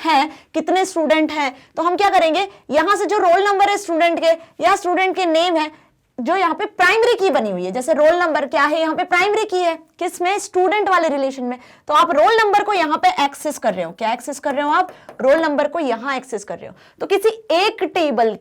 है, कितने स्टूडेंट हैं, तो हम क्या करेंगे, यहां से जो रोल नंबर है स्टूडेंट के या स्टूडेंट के नेम है, जो यहाँ पे प्राइमरी की बनी हुई है, जैसे रोल नंबर क्या है, यहाँ पे प्राइमरी की है, किसमें, स्टूडेंट वाले रिलेशन में, तो आप रोल नंबर को यहाँ पे एक्सेस कर रहे हो, क्या एक्सेस कर रहे हो आप, रोल नंबर को यहाँ एक्सेस कर रहे हो। तो किसी एक टेबल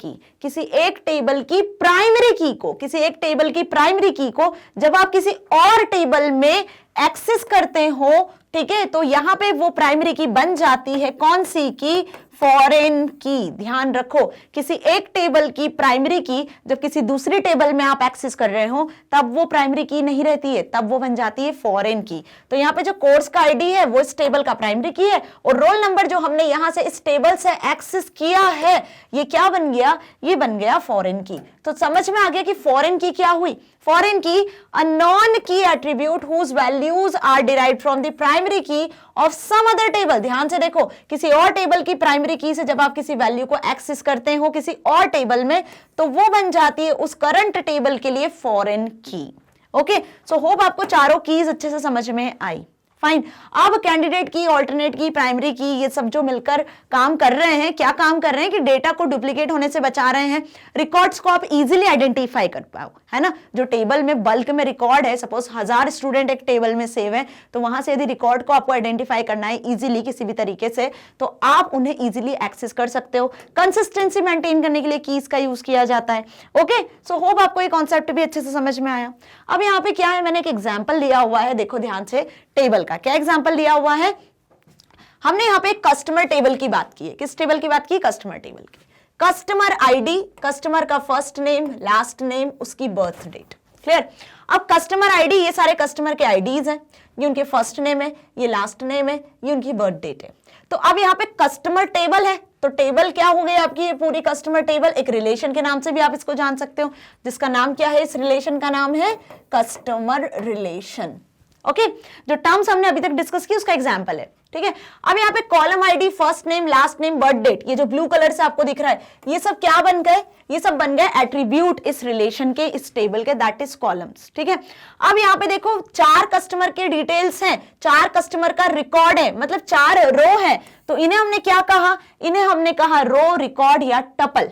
की प्राइमरी की को, किसी एक टेबल की प्राइमरी की को जब आप किसी और टेबल में एक्सेस करते हो, ठीक है, तो यहां पे वो प्राइमरी की बन जाती है कौन सी की, फॉरेन की। ध्यान रखो, किसी एक टेबल की प्राइमरी की जब किसी दूसरी टेबल में आप एक्सेस कर रहे हो तब वो प्राइमरी की नहीं रहती है, तब वो बन जाती है फॉरेन की। तो यहाँ पे जो कोर्स का आईडी है वो इस टेबल का प्राइमरी की है, और रोल नंबर जो हमने यहां से इस टेबल से एक्सेस किया है, ये क्या बन गया, ये बन गया फॉरेन की। तो समझ में आ गया कि फॉरेन की क्या हुई, foreign key a non key attribute whose values are derived from the primary key of some other table. ध्यान से देखो, किसी और टेबल की प्राइमरी की से जब आप किसी वैल्यू को एक्सेस करते हो किसी और टेबल में, तो वो बन जाती है उस करंट टेबल के लिए फॉरेन की। ओके, सो होप आपको चारों कीज अच्छे से समझ में आई। फाइन। अब कैंडिडेट की, ऑल्टरनेट की, प्राइमरी की, ये सब जो मिलकर काम कर रहे हैं, क्या काम कर रहे हैं कि डेटा को डुप्लीकेट होने से बचा रहे हैं, रिकॉर्ड्स को आप इजीली आइडेंटिफाई कर पाओ, है ना। जो टेबल में बल्क में रिकॉर्ड है, सपोज 1000 स्टूडेंट एक टेबल में सेव है, तो वहां से यदि रिकॉर्ड को आपको आइडेंटिफाई करना है इजीली किसी भी तरीके से, तो आप उन्हें इजीली एक्सेस कर सकते हो। कंसिस्टेंसी मेंटेन करने के लिए कीज का यूज किया जाता है। ओके, सो होप आपको ये कॉन्सेप्ट भी अच्छे से समझ में आया। अब यहाँ पे क्या है, मैंने एक एग्जाम्पल लिया हुआ है, देखो ध्यान से, टेबल का क्या एग्जाम्पल लिया हुआ है, हमने यहाँ पे कस्टमर टेबल की बात की है। किस टेबल की बात की, कस्टमर टेबल की। कस्टमर आईडी, कस्टमर का फर्स्ट नेम, लास्ट नेम, उसकी बर्थ डेट। क्लियर। अब कस्टमर आईडी, ये सारे कस्टमर के आईडीज हैं, ये उनके फर्स्ट नेम है, ये लास्ट नेम है, ये उनकी बर्थ डेट है। तो अब यहाँ पे कस्टमर टेबल है, तो टेबल क्या हो गई आपकी, ये पूरी कस्टमर टेबल। एक रिलेशन के नाम से भी आप इसको जान सकते हो, जिसका नाम क्या है, इस रिलेशन का नाम है कस्टमर रिलेशन। ओके, जो टर्म्स हमने अभी तक डिस्कस की उसका एग्जांपल है, ठीक है। अब यहाँ पे column ID, first name, last name, birth date, ये जो ब्लू कलर से आपको दिख रहा है, ये सब क्या बन गए, ये सब बन गए एट्रीब्यूट इस रिलेशन के, इस टेबल के, दैट इज कॉलम्स, ठीक है। अब यहाँ पे देखो 4 कस्टमर के डिटेल्स हैं, 4 कस्टमर का रिकॉर्ड है, मतलब 4 रो है, तो इन्हें हमने क्या कहा, इन्हें हमने कहा रो, रिकॉर्ड या टपल।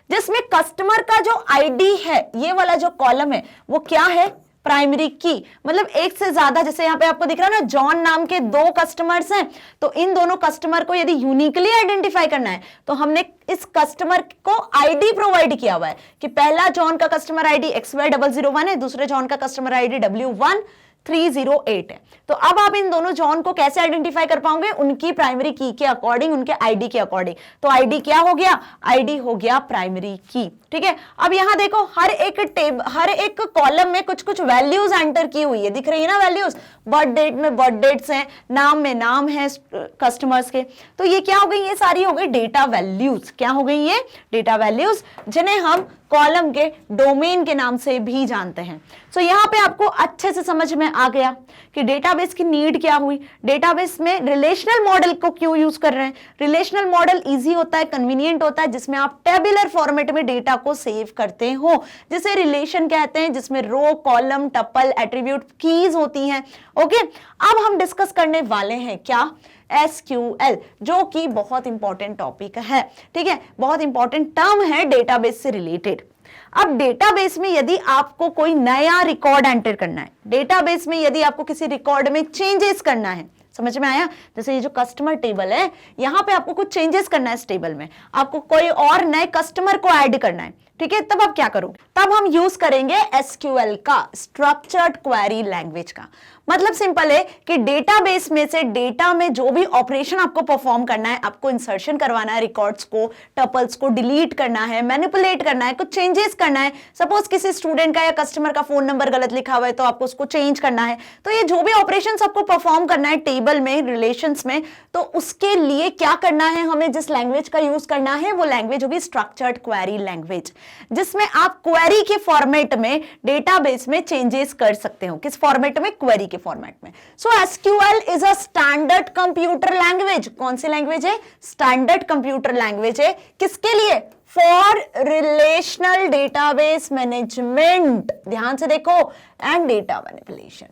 जिसमें कस्टमर का जो आईडी है, ये वाला जो कॉलम है, वो क्या है, प्राइमरी की। मतलब एक से ज्यादा, जैसे यहाँ पे आपको दिख रहा है ना, जॉन नाम के 2 कस्टमर्स हैं, तो इन दोनों कस्टमर को यदि यूनिकली आइडेंटिफाई करना है, तो हमने इस कस्टमर को आईडी प्रोवाइड किया हुआ है कि पहला जॉन का कस्टमर आईडी XY001 है, दूसरे जॉन का कस्टमर आईडी W1308 है। तो अब आप इन दोनों जॉन को कैसे आइडेंटिफाई कर पाओगे, उनकी प्राइमरी की के अकॉर्डिंग, उनके आईडी के अकॉर्डिंग। तो आईडी क्या हो गया, आईडी हो गया प्राइमरी की, ठीक है। अब यहां देखो, हर एक कॉलम में कुछ कुछ वैल्यूज एंटर की हुई है, दिख रही है ना वैल्यूज। बर्थ डेट में बर्थ डेट्स हैं, नाम में नाम है कस्टमर्स के, तो ये क्या हो गई, ये सारी हो गई डेटा वैल्यूज। क्या हो गई ये, डेटा वैल्यूज, जिन्हें हम कॉलम के डोमेन के नाम से भी जानते हैं। सो यहाँ पे आपको अच्छे से समझ में आ गया कि डेटाबेस की नीड क्या हुई, डेटाबेस में रिलेशनल मॉडल को क्यों यूज कर रहे हैं। रिलेशनल मॉडल इजी होता है, कन्वीनियंट होता है, जिसमें आप टेबुलर फॉर्मेट में डेटा को सेव करते हो, जिसे रिलेशन कहते हैं, जिसमें रो, कॉलम, टपल, एट्रीब्यूट, कीज होती हैं। ओके, अब हम डिस्कस करने वाले हैं क्या, SQL, जो कि बहुत इंपॉर्टेंट टॉपिक है, ठीक है, बहुत इंपॉर्टेंट टर्म है डेटाबेस से रिलेटेड। अब डेटाबेस में यदि आपको कोई नया रिकॉर्ड एंटर करना है, डेटाबेस में यदि आपको किसी रिकॉर्ड में चेंजेस करना है, समझ में आया, जैसे ये जो कस्टमर टेबल है, यहां पे आपको कुछ चेंजेस करना है, इस टेबल में आपको कोई और नए कस्टमर को ऐड करना है, ठीक है, तब आप क्या करोगे, तब हम यूज करेंगे एसक्यूएल का, स्ट्रक्चर्ड क्वेरी लैंग्वेज का। मतलब सिंपल है कि डेटाबेस में से डेटा में जो भी ऑपरेशन आपको परफॉर्म करना है, आपको इंसर्शन करवाना है, रिकॉर्ड्स को, टपल्स को डिलीट करना है, मैनिपुलेट करना है, कुछ चेंजेस करना है। सपोज किसी स्टूडेंट का या कस्टमर का फोन नंबर गलत लिखा हुआ है तो आपको उसको चेंज करना है। तो ये जो भी ऑपरेशंस आपको परफॉर्म करना है टेबल में, रिलेशंस में, तो उसके लिए क्या करना है, हमें जिस लैंग्वेज का यूज करना है वो लैंग्वेज होगी स्ट्रक्चर्ड क्वेरी लैंग्वेज, जिसमें आप क्वेरी के फॉर्मेट में डेटाबेस में चेंजेस कर सकते हो। किस फॉर्मेट में, क्वेरी फॉर्मेट में। So SQL is a standard computer language. कौन सी लैंग्वेज है, स्टैंडर्ड कंप्यूटर लैंग्वेज है। किसके लिए, फॉर रिलेशनल डेटाबेस मैनेजमेंट, ध्यान से देखो, एंड डेटा मैनिपुलेशन।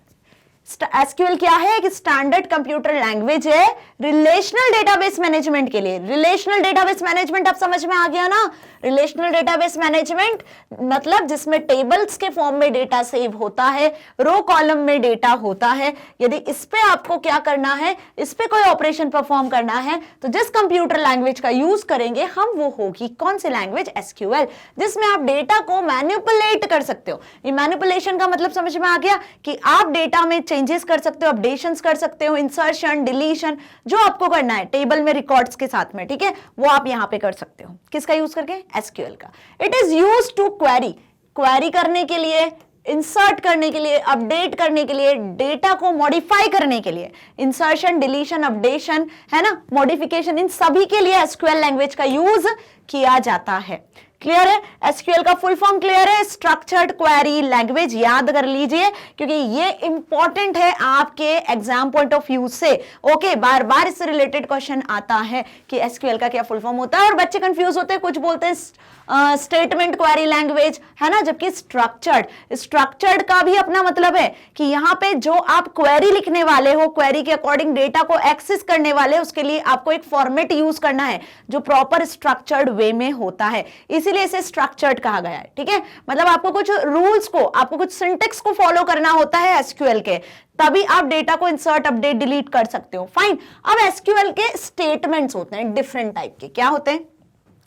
एसक्यूएल क्या है, कि स्टैंडर्ड कंप्यूटर लैंग्वेज है रिलेशनल डेटाबेस मैनेजमेंट के लिए। रिलेशनल डेटाबेस मैनेजमेंट अब समझ में आ गया ना। रिलेशनल डेटाबेस मैनेजमेंट मतलब जिसमें टेबल्स के फॉर्म में डेटा सेव होता है, रो कॉलम में डेटा होता है। यदि इस पे आपको क्या करना है, इस पे कोई ऑपरेशन परफॉर्म करना है, तो जिस कंप्यूटर लैंग्वेज का यूज करेंगे हम, वो होगी कौन सी लैंग्वेज, एसक्यूएल, जिसमें आप डेटा को मैनिपुलेट कर सकते हो। ये मैनिपुलेशन का मतलब समझ में आ गया कि आप डेटा में चेंजेस कर सकते हो, अपडेशंस कर सकते हो, इंसर्शन, डिलीशन, जो आपको करना है टेबल में रिकॉर्ड्स के साथ में, ठीक है, वो आप यहां पे कर सकते हो। किसका यूज करके, एसक्यूएल का। It is used to query करने के लिए, इंसर्ट करने के लिए, अपडेट करने के लिए, डेटा को मॉडिफाई करने के लिए, इंसर्शन, डिलीशन, अपडेशन, है ना, मॉडिफिकेशन, इन सभी के लिए एसक्यूएल लैंग्वेज का यूज किया जाता है। क्लियर है, एसक्यूएल का फुल फॉर्म क्लियर है, स्ट्रक्चर्ड क्वेरी लैंग्वेज, याद कर लीजिए क्योंकि ये इंपॉर्टेंट है आपके एग्जाम पॉइंट ऑफ व्यू से। ओके, बार बार इससे रिलेटेड क्वेश्चन आता है कि एसक्यूएल का क्या फुल फॉर्म होता है, और बच्चे कंफ्यूज होते हैं, कुछ बोलते हैं स्टेटमेंट क्वेरी लैंग्वेज, है ना, जबकि स्ट्रक्चर्ड का भी अपना मतलब है कि यहाँ पे जो आप क्वेरी लिखने वाले हो, क्वेरी के अकॉर्डिंग डेटा को एक्सेस करने वाले, उसके लिए आपको एक फॉर्मेट यूज करना है जो प्रॉपर स्ट्रक्चर्ड वे में होता है, इसीलिए इसे स्ट्रक्चर्ड कहा गया है। ठीक है, मतलब आपको कुछ रूल्स को, आपको कुछ सिंटेक्स को फॉलो करना होता है एसक्यूएल के, तभी आप डेटा को इंसर्ट, अपडेट, डिलीट कर सकते हो। फाइन। अब एसक्यूएल के स्टेटमेंट्स होते हैं डिफरेंट टाइप के। क्या होते हैं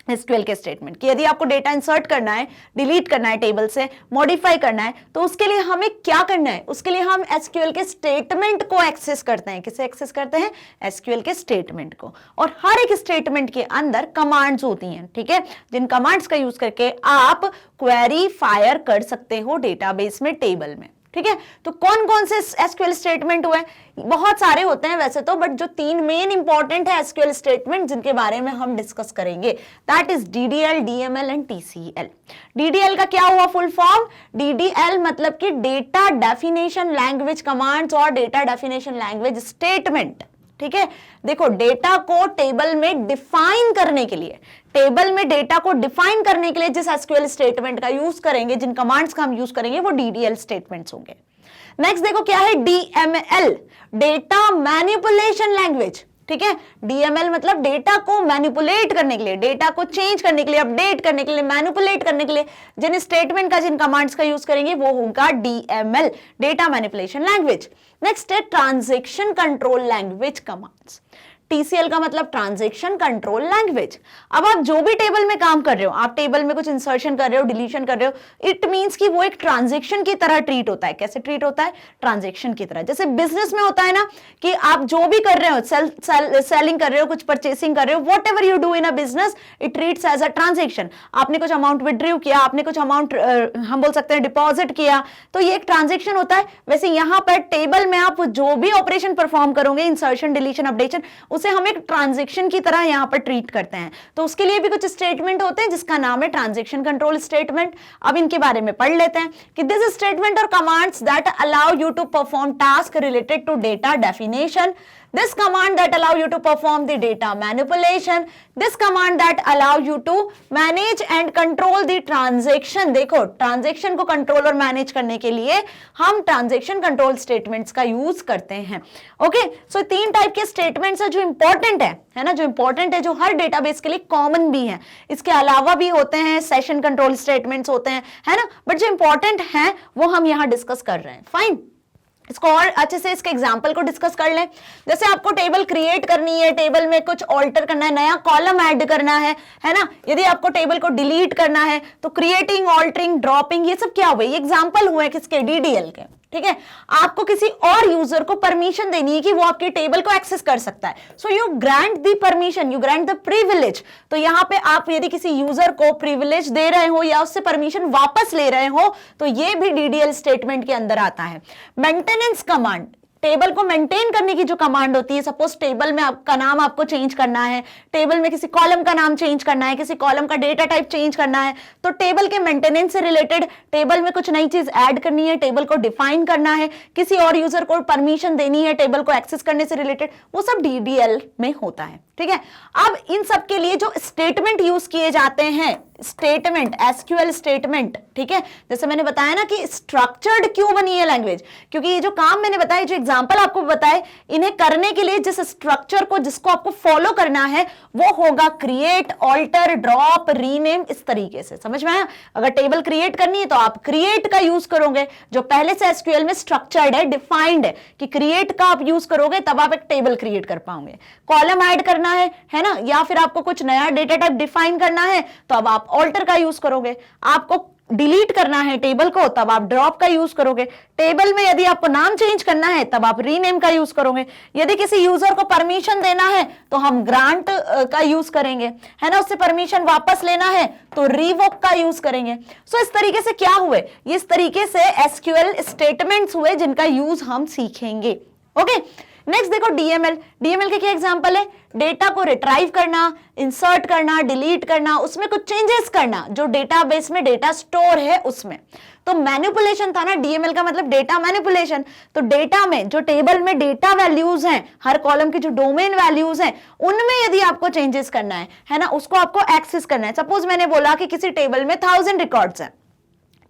एसक्यूएल के स्टेटमेंट? कि यदि आपको डेटा इंसर्ट करना है, डिलीट करना है टेबल से, मॉडिफाई करना है, तो उसके लिए हमें क्या करना है, उसके लिए हम एसक्यूएल के स्टेटमेंट को एक्सेस करते हैं। किसे एक्सेस करते हैं? एसक्यूएल के स्टेटमेंट को। और हर एक स्टेटमेंट के अंदर कमांड्स होती हैं, ठीक है, जिन कमांड्स का यूज करके आप क्वेरी फायर कर सकते हो डेटाबेस में, टेबल में। ठीक है, तो कौन कौन से एसक्यूएल स्टेटमेंट हुए? बहुत सारे होते हैं वैसे तो, बट जो तीन मेन इंपॉर्टेंट है एसक्यूएल स्टेटमेंट जिनके बारे में हम डिस्कस करेंगे, that is DDL, DML and TCL. DDL का क्या हुआ फुल फॉर्म? डीडीएल मतलब कि डेटा डेफिनेशन लैंग्वेज कमांड्स और डेटा डेफिनेशन लैंग्वेज स्टेटमेंट। ठीक है, देखो डेटा को टेबल में डिफाइन करने के लिए, टेबल में डेटा को डिफाइन करने के लिए जिस एसक्यूएल स्टेटमेंट का यूज करेंगे, जिन कमांड्स का हम यूज करेंगे, वो डीडीएल स्टेटमेंट्स होंगे। नेक्स्ट देखो क्या है, डीएमएल, डेटा मैनिपुलेशन लैंग्वेज। ठीक है, डीएमएल मतलब डेटा को मैनिपुलेट करने के लिए, डेटा को चेंज करने के लिए, अपडेट करने के लिए, मैनिपुलेट करने के लिए जिन स्टेटमेंट का, जिन कमांड्स का यूज करेंगे, वो होगा DML, data manipulation language. Next है transaction control language commands. TCL का मतलब ट्रांजैक्शन कंट्रोल लैंग्वेज। अब आप जो भी टेबल में काम कर रहे हो, आप टेबल में कुछ इंसर्शन कर रहे हो, डिलीशन कर रहे हो, इट मींस कि वो एक ट्रांजैक्शन की तरह ट्रीट होता है। कैसे ट्रीट होता है? ट्रांजैक्शन की तरह। जैसे बिजनेस में होता है ना कि आप जो भी कर रहे हो, सेलिंग कर रहे हो, कुछ परचेसिंग कर रहे हो, whatever you do in a business, it treats as a transaction. आपने कुछ अमाउंट विड्रॉ किया, आपने कुछ अमाउंट हम बोल सकते हैं डिपॉजिट किया, तो ये एक ट्रांजैक्शन होता है। वैसे यहां पर टेबल में आप जो भी ऑपरेशन परफॉर्म करोगे, इंसर्शन, डिलीशन, अपडेशन, उसे हम एक ट्रांजैक्शन की तरह यहां पर ट्रीट करते हैं। तो उसके लिए भी कुछ स्टेटमेंट होते हैं जिसका नाम है ट्रांजैक्शन कंट्रोल स्टेटमेंट। अब इनके बारे में पढ़ लेते हैं कि दिस स्टेटमेंट और commands that allow you to perform task related to data definition, this command that allow you to perform the data manipulation, this command that allow you to manage and control the transaction। देखो transaction को control और manage करने के लिए हम transaction control statements का use करते हैं। ओके, सो तीन टाइप के स्टेटमेंट्स है जो इंपॉर्टेंट है ना, जो इंपॉर्टेंट है, जो हर डेटाबेस के लिए कॉमन भी है। इसके अलावा भी होते हैं सेशन कंट्रोल स्टेटमेंट्स होते हैं, है ना, बट जो इंपॉर्टेंट है वो हम यहां डिस्कस कर रहे हैं। फाइन। इसको और अच्छे से इसके एग्जाम्पल को डिस्कस कर लें। जैसे आपको टेबल क्रिएट करनी है, टेबल में कुछ ऑल्टर करना है, नया कॉलम ऐड करना है ना। यदि आपको टेबल को डिलीट करना है तो क्रिएटिंग, ऑल्टरिंग, ड्रॉपिंग, ये सब क्या हुए, ये एग्जाम्पल हुए किसके, डीडीएल के। ठीक है, आपको किसी और यूजर को परमिशन देनी है कि वो आपके टेबल को एक्सेस कर सकता है। So you grant the permission, you grant the privilege. तो यहां पे आप यदि किसी यूजर को प्रिविलेज दे रहे हो या उससे परमिशन वापस ले रहे हो तो ये भी डीडीएल स्टेटमेंट के अंदर आता है। मेंटेनेंस कमांड, टेबल को मेंटेन करने की जो कमांड होती है, सपोज टेबल में आपका नाम आपको चेंज करना है, टेबल में किसी कॉलम का नाम चेंज करना है, किसी कॉलम का डेटा टाइप चेंज करना है, तो टेबल के मेंटेनेंस से रिलेटेड टेबल में कुछ नई चीज ऐड करनी है, टेबल को डिफाइन करना है, किसी और यूजर को परमिशन देनी है टेबल को एक्सेस करने से रिलेटेड, वो सब डीडीएल में होता है। ठीक है, अब इन सब के लिए जो स्टेटमेंट यूज किए जाते हैं, स्टेटमेंट, एसक्यूएल स्टेटमेंट। ठीक है, जैसे मैंने बताया ना कि स्ट्रक्चर्ड क्यों बनी है लैंग्वेज, क्योंकि ये जो काम मैंने बताया, जो एग्जांपल आपको बताए, इन्हें करने के लिए जिस स्ट्रक्चर को, जिसको आपको फॉलो करना है वो होगा क्रिएट, ऑल्टर, ड्रॉप, रीनेम, इस तरीके से। समझ में आया? अगर टेबल क्रिएट करनी है तो आप क्रिएट का यूज करोगे, जो पहले से एसक्यूएल में स्ट्रक्चर्ड है, डिफाइंड है कि क्रिएट का आप यूज करोगे तब आप एक टेबल क्रिएट कर पाओगे। कॉलम ऐड करना है ना, या फिर आपको कुछ नया डेटा टाइप डिफाइन करना है तो अब आप ऑल्टर का यूज करोगे। आपको डिलीट करना है टेबल को तब आप ड्रॉप का यूज करोगे। टेबल में यदि आपको नाम चेंज करना है तब आप रीनेम का यूज करोगे। यदि किसी यूजर को परमिशन देना है तो हम ग्रांट का यूज करेंगे, है ना। उससे परमिशन वापस लेना है तो रिवोक का यूज करेंगे। सो इस तरीके से क्या हुए, इस तरीके से एसक्यूएल स्टेटमेंट्स हुए जिनका यूज हम सीखेंगे। ओके, नेक्स्ट देखो डीएमएल। डीएमएल के क्या एग्जांपल है, डेटा को रिट्राइव करना, इंसर्ट करना, डिलीट करना, उसमें कुछ चेंजेस करना, जो डेटाबेस में डेटा स्टोर है उसमें। तो मैनिपुलेशन था ना, डीएमएल का मतलब डेटा मैनिपुलेशन। तो डेटा में जो टेबल में डेटा वैल्यूज हैं, हर कॉलम की जो डोमेन वैल्यूज हैं, उनमें यदि आपको चेंजेस करना है ना, उसको आपको एक्सेस करना है। सपोज मैंने बोला कि किसी टेबल में 1000 रिकॉर्ड्स हैं,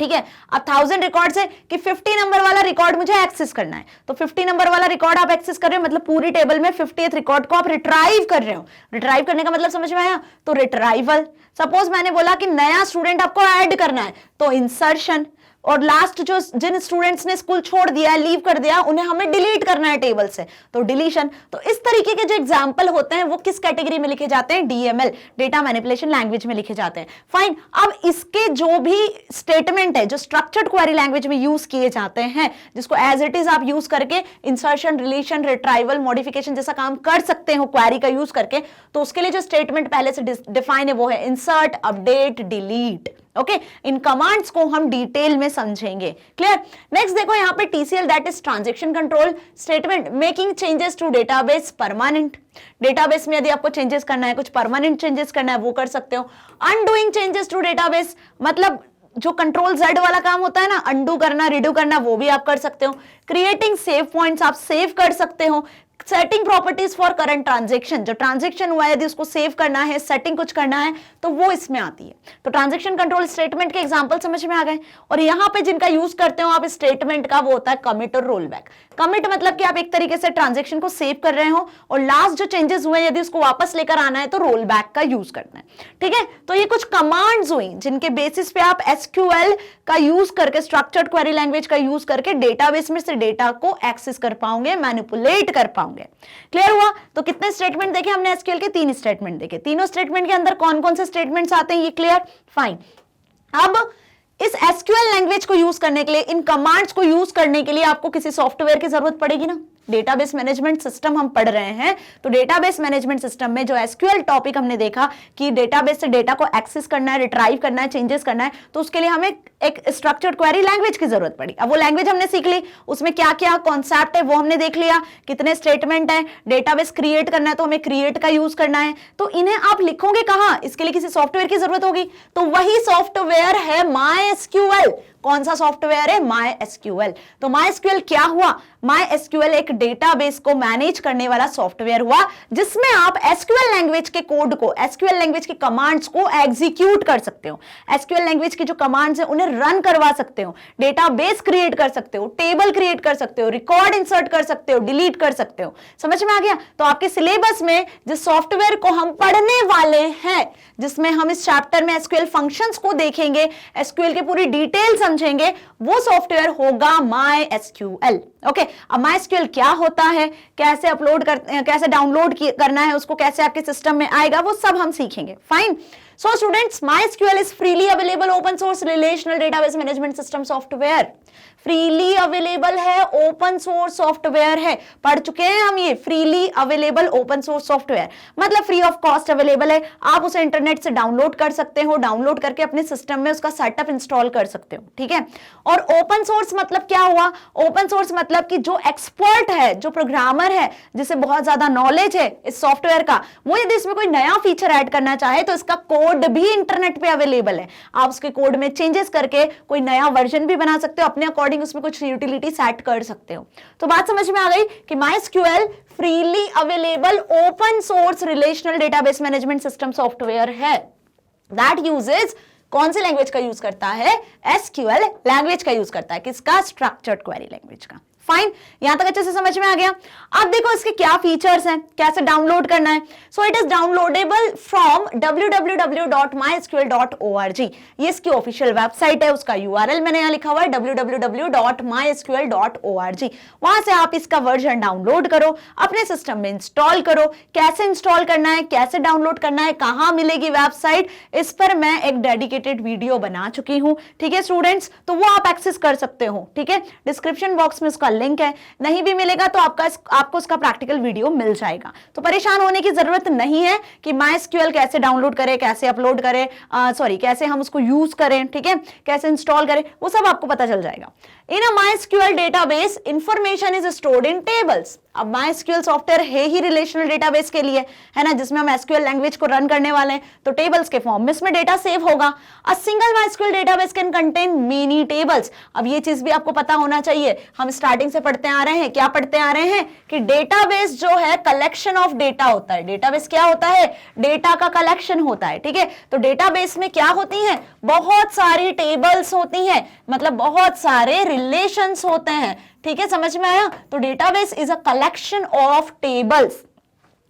ठीक है। अब 1000 रिकॉर्ड्स है कि 50 नंबर वाला रिकॉर्ड मुझे एक्सेस करना है, तो 50 नंबर वाला रिकॉर्ड आप एक्सेस कर रहे हो, मतलब पूरी टेबल में 50th रिकॉर्ड को आप रिट्राइव कर रहे हो। रिट्राइव करने का मतलब समझ में आया, तो रिट्राइवल। सपोज मैंने बोला कि नया स्टूडेंट आपको ऐड करना है, तो इंसर्शन। और लास्ट जो जिन स्टूडेंट्स ने स्कूल छोड़ दिया, लीव कर दिया, उन्हें हमें डिलीट करना है टेबल से, तो डिलीशन। तो इस तरीके के जो एग्जांपल होते हैं वो किस कैटेगरी में लिखे जाते हैं, डीएमएल, डेटा मैनिपुलेशन लैंग्वेज में लिखे जाते हैं। फाइन, अब इसके जो भी स्टेटमेंट है जो स्ट्रक्चर्ड क्वेरी लैंग्वेज में यूज किए जाते हैं, जिसको एज इट इज आप यूज करके इंसर्शन, डिलीशन, रिट्राइवल, मॉडिफिकेशन जैसा काम कर सकते हो क्वेरी का यूज करके, तो उसके लिए जो स्टेटमेंट पहले से डिफाइन है वो है इंसर्ट, अपडेट, डिलीट। ओके, इन कमांड्स को हम डिटेल में समझेंगे। क्लियर? नेक्स्ट देखो यहाँ पे TCL, that is transaction control statement, making changes to database permanent. Database में यदि आपको चेंजेस करना है, कुछ परमानेंट चेंजेस करना है, वो कर सकते हो। अनडूइंग चेंजेस टू डेटाबेस, मतलब जो कंट्रोल जेड वाला काम होता है ना, अंडू करना, रिडू करना, वो भी आप कर सकते हो। क्रिएटिंग सेव पॉइंट्स, आप सेव कर सकते हो। Setting properties for current transaction, जो ट्रांजैक्शन हुआ है यदि उसको सेव करना है, सेटिंग कुछ करना है, तो वो इसमें आती है। तो ट्रांजैक्शन कंट्रोल स्टेटमेंट के एग्जांपल समझ में आ गए। और यहाँ पे जिनका यूज करते हो आप स्टेटमेंट का, वो होता है कमिट और रोल बैक। कमिट मतलब कि आप एक तरीके से ट्रांजैक्शन को सेव कर रहे हो और लास्ट जो चेंजेस हुए यदि उसको वापस लेकर आना है तो रोल बैक का यूज करना है। ठीक है, तो ये कुछ कमांड्स हुई जिनके बेसिस पे आप एसक्यूएल का यूज करके, स्ट्रक्चर्ड क्वेरी लैंग्वेज का यूज करके डेटाबेस में से डेटा को एक्सेस कर पाओगे, मैनिपुलेट कर पाओगे। क्लियर हुआ? तो कितने स्टेटमेंट देखे हमने एसक्यूएल के? 3 स्टेटमेंट देखे। तीनों स्टेटमेंट के अंदर कौन कौन से स्टेटमेंट्स आते हैं, ये क्लियर? फाइन। अब इस एसक्यूएल लैंग्वेज को यूज करने के लिए, इन कमांड्स को यूज करने के लिए आपको किसी सॉफ्टवेयर की जरूरत पड़ेगी ना। डेटाबेस मैनेजमेंट सिस्टम हम पढ़ रहे हैं, तो डेटाबेस मैनेजमेंट सिस्टम में जो एसक्यूएल टॉपिक हमने देखा कि डेटाबेस से डेटा को एक्सेस करना है, रिट्राइव करना है, चेंजेस करना है, तो उसके लिए हमें एक स्ट्रक्चर्ड क्वेरी लैंग्वेज की जरूरत पड़ी। अब वो लैंग्वेज हमने सीख ली, उसमें क्या क्या कॉन्सेप्ट है वो हमने देख लिया, कितने स्टेटमेंट है, डेटाबेस क्रिएट करना है तो हमें क्रिएट का यूज करना है। तो इन्हें आप लिखोगे कहां? इसके लिए किसी सॉफ्टवेयर की जरूरत होगी, तो वही सॉफ्टवेयर है मायएसक्यूएल। कौन सा सॉफ्टवेयर है? मायएसक्यूएल। तो मायएसक्यूएल क्या हुआ? मायएसक्यूएल एक डेटाबेस को मैनेज करने वाला सॉफ्टवेयर हुआ जिसमें आप एसक्यूएल लैंग्वेज के कोड को, एसक्यूएल लैंग्वेज की कमांड्स को एग्जीक्यूट कर सकते हो। एसक्यूएल लैंग्वेज की जो कमांड्स है उन्हें रन करवा सकते हो, डेटाबेस क्रिएट कर सकते हो, टेबल क्रिएट कर सकते हो, रिकॉर्ड इंसर्ट कर सकते हो, डिलीट कर सकते हो। समझ में आ गया? तो आपके सिलेबस में जिस सॉफ्टवेयर को हम पढ़ने वाले हैं, जिसमें हम इस चैप्टर में एसक्यूएल फंक्शंस को देखेंगे, एसक्यूएल की पूरी डिटेल समझेंगे, वो सॉफ्टवेयर होगा MySQL। ओके, अब MySQL क्या होता है, कैसे अपलोड कैसे डाउनलोड करना है उसको, कैसे आपके सिस्टम में आएगा, वो सब हम सीखेंगे। Fine. So students, MySQL is freely available open source relational database management system software। Freely available है, ओपन सोर्स सॉफ्टवेयर है। पढ़ चुके हैं हम ये, freely available open source software मतलब फ्री ऑफ कॉस्ट अवेलेबल है। आप उसे इंटरनेट से डाउनलोड कर सकते हो, डाउनलोड करके अपने सिस्टम में उसका सेटअप इंस्टॉल कर सकते हो। ठीक है। और ओपन सोर्स मतलब क्या हुआ? ओपन सोर्स मतलब कि जो एक्सपर्ट है, जो प्रोग्रामर है, जिसे बहुत ज्यादा नॉलेज है इस सॉफ्टवेयर का, वो यदि इसमें कोई नया फीचर ऐड करना चाहे तो इसका कोड भी इंटरनेट पे अवेलेबल है। आप उसके कोड में चेंजेस करके कोई नया वर्जन भी बना सकते हो, अपने अकॉर्डिंग उसमें कुछ यूटिलिटी सेट कर सकते हो। तो बात समझ में आ गई कि MySQL freely available open source relational database management system software है। दैट यूजेस कौन सी लैंग्वेज का यूज करता है? SQL लैंग्वेज का यूज करता है। किसका? स्ट्रक्चर्ड क्वेरी लैंग्वेज का। फाइन, यहां तक अच्छे से समझ में आ गया। अब देखो इसके क्या फीचर्स हैं, कैसे डाउनलोड करना है। So it is downloadable from www.mysql.org। ये इसकी ऑफिशियल वेबसाइट है, उसका URL मैंने यहां लिखा हुआ है www.mysql.org। वहां से आप इसका वर्जन डाउनलोड करो, अपने सिस्टम में इंस्टॉल करो। कैसे इंस्टॉल करना है, कैसे डाउनलोड करना है, कहां मिलेगी वेबसाइट, इस पर मैं एक डेडिकेटेड वीडियो बना चुकी हूं। ठीक है स्टूडेंट्स, तो वो आप एक्सेस कर सकते हो। ठीक है, डिस्क्रिप्शन बॉक्स में उसका लिंक है। नहीं भी मिलेगा तो आपको उसका प्रैक्टिकल वीडियो मिल जाएगा। तो परेशान होने की जरूरत नहीं है कि MySQL कैसे डाउनलोड करें, कैसे अपलोड करें, कैसे हम उसको यूज करें, ठीक है, कैसे इंस्टॉल करें, वो सब आपको पता चल जाएगा। इन अ MySQL database information is stored in tables. अब MySQL सॉफ्टवेयर है ही रिलेशनल डेटाबेस के लिए, है ना, जिसमें हम SQL लैंग्वेज को रन करने वाले हैं, तो टेबल्स के फॉर्म में इसमें डेटा सेव होगा। A single MySQL database can contain many tables. अब ये चीज भी आपको पता होना चाहिए, हम स्टार्टिंग से पढ़ते आ रहे हैं, क्या पढ़ते आ रहे हैं कि डेटाबेस जो है कलेक्शन ऑफ डेटा होता है। डेटाबेस क्या होता है? डेटा का कलेक्शन होता है। ठीक है, तो डेटाबेस में क्या होती है? बहुत सारी टेबल्स होती हैं, मतलब बहुत सारे रिलेशंस होते हैं। ठीक है, समझ में आया? तो database is a collection of tables.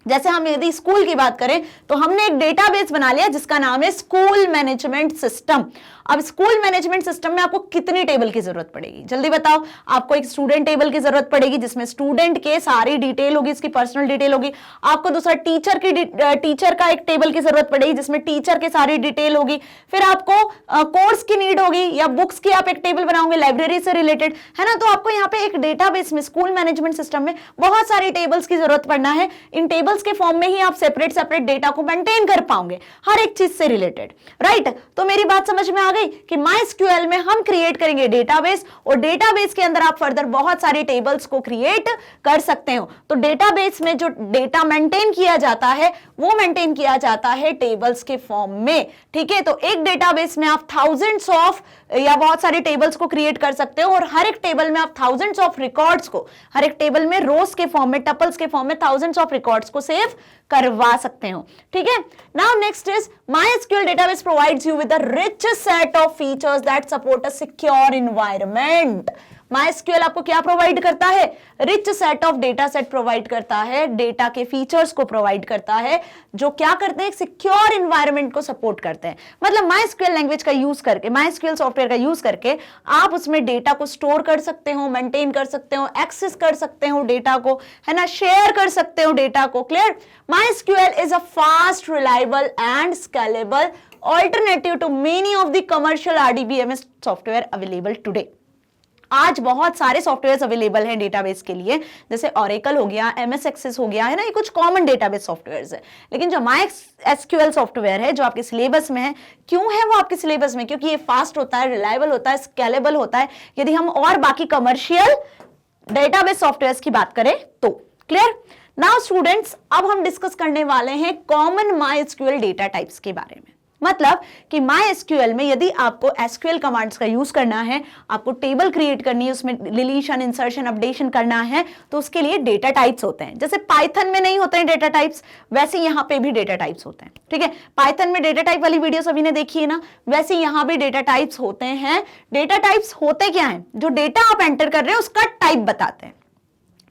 जैसे हम यदि स्कूल की बात करें तो हमने एक डेटाबेस बना लिया जिसका नाम है स्कूल मैनेजमेंट सिस्टम। अब स्कूल मैनेजमेंट सिस्टम में आपको कितनी टेबल की जरूरत पड़ेगी? जल्दी बताओ। आपको एक स्टूडेंट टेबल की जरूरत पड़ेगी जिसमें स्टूडेंट के सारी डिटेल होगी, उसकी पर्सनल डिटेल होगी। आपको दूसरा टीचर का एक टेबल की जरूरत पड़ेगी जिसमें टीचर की सारी डिटेल होगी। फिर आपको कोर्स की नीड होगी या बुक्स की आप एक टेबल बनाओगे लाइब्रेरी से रिलेटेड, है ना। तो आपको यहाँ पे एक डेटाबेस में, स्कूल मैनेजमेंट सिस्टम में बहुत सारी टेबल्स की जरूरत पड़ना है। इन टेबल्स के फॉर्म में ही आप सेपरेट डेटा को मेंटेन कर पाओगे हर एक चीज से रिलेटेड, राइट। तो मेरी बात समझ में आ गई कि MySQL में हम क्रिएट करेंगे डेटाबेस, और डेटाबेस के अंदर आप फर्दर बहुत सारी टेबल्स को क्रिएट कर सकते हो। तो डेटाबेस में जो डेटा मेंटेन किया जाता है वो मेंटेन किया जाता है टेबल्स के फॉर्म में। ठीक है, तो एक डेटाबेस में आप थाउजेंड्स ऑफ या बहुत सारी टेबल्स को क्रिएट कर सकते हो, और हर एक टेबल में आप थाउजेंड्स ऑफ रिकॉर्ड्स को, हर एक टेबल में रोज के फॉर्म में, टपल्स के फॉर्म में थाउजेंड्स ऑफ रिकॉर्ड्स को सेव करवा सकते हो। ठीक है, now next is MySQL database provides you with a rich set of features that support a secure environment। MySQL आपको क्या प्रोवाइड करता है? Rich set of data set provide करता है, डेटा के फीचर्स को प्रोवाइड करता है जो क्या करते हैं? सिक्योर इन्वायरमेंट को सपोर्ट करते हैं। मतलब MySQL लैंग्वेज का यूज करके, MySQL सॉफ्टवेयर का यूज करके आप उसमें डेटा को स्टोर कर सकते हो, मेंटेन कर सकते हो, एक्सेस कर सकते हो डेटा को, है ना, शेयर कर सकते हो डेटा को। Clear? MySQL is a fast, reliable and scalable alternative to many of the commercial RDBMS software available today। आज बहुत सारे सॉफ्टवेयर अवेलेबल हैं डेटाबेस के लिए, जैसे Oracle हो गया, MS Access हो गया, है ना, ये कुछ कॉमन डेटाबेस सॉफ्टवेयर्स है। लेकिन जो MySQL सॉफ्टवेयर है जो आपके सिलेबस में है, क्यों है वो आपके सिलेबस में? क्योंकि ये फास्ट होता है, रिलायबल होता है, स्केलेबल होता है। यदि हम और बाकी कमर्शियल डेटाबेस सॉफ्टवेयर की बात करें तो। क्लियर? नाउ स्टूडेंट्स, अब हम डिस्कस करने वाले हैं कॉमन MySQL डेटा टाइप्स के बारे में। मतलब कि MySQL में यदि आपको SQL कमांड्स का यूज करना है, आपको टेबल क्रिएट करनी है, उसमें डिलीशन, इंसर्शन, अपडेशन करना है, तो उसके लिए डेटा टाइप्स होते हैं। जैसे पाइथन में नहीं होते हैं डेटा टाइप्स, वैसे यहां पे भी डेटा टाइप्स होते हैं। ठीक है, पाइथन में डेटा टाइप वाली वीडियो सभी ने देखी है ना, वैसे यहां भी डेटा टाइप्स होते हैं। डेटा टाइप्स होते क्या है? जो डेटा आप एंटर कर रहे हैं उसका टाइप बताते हैं।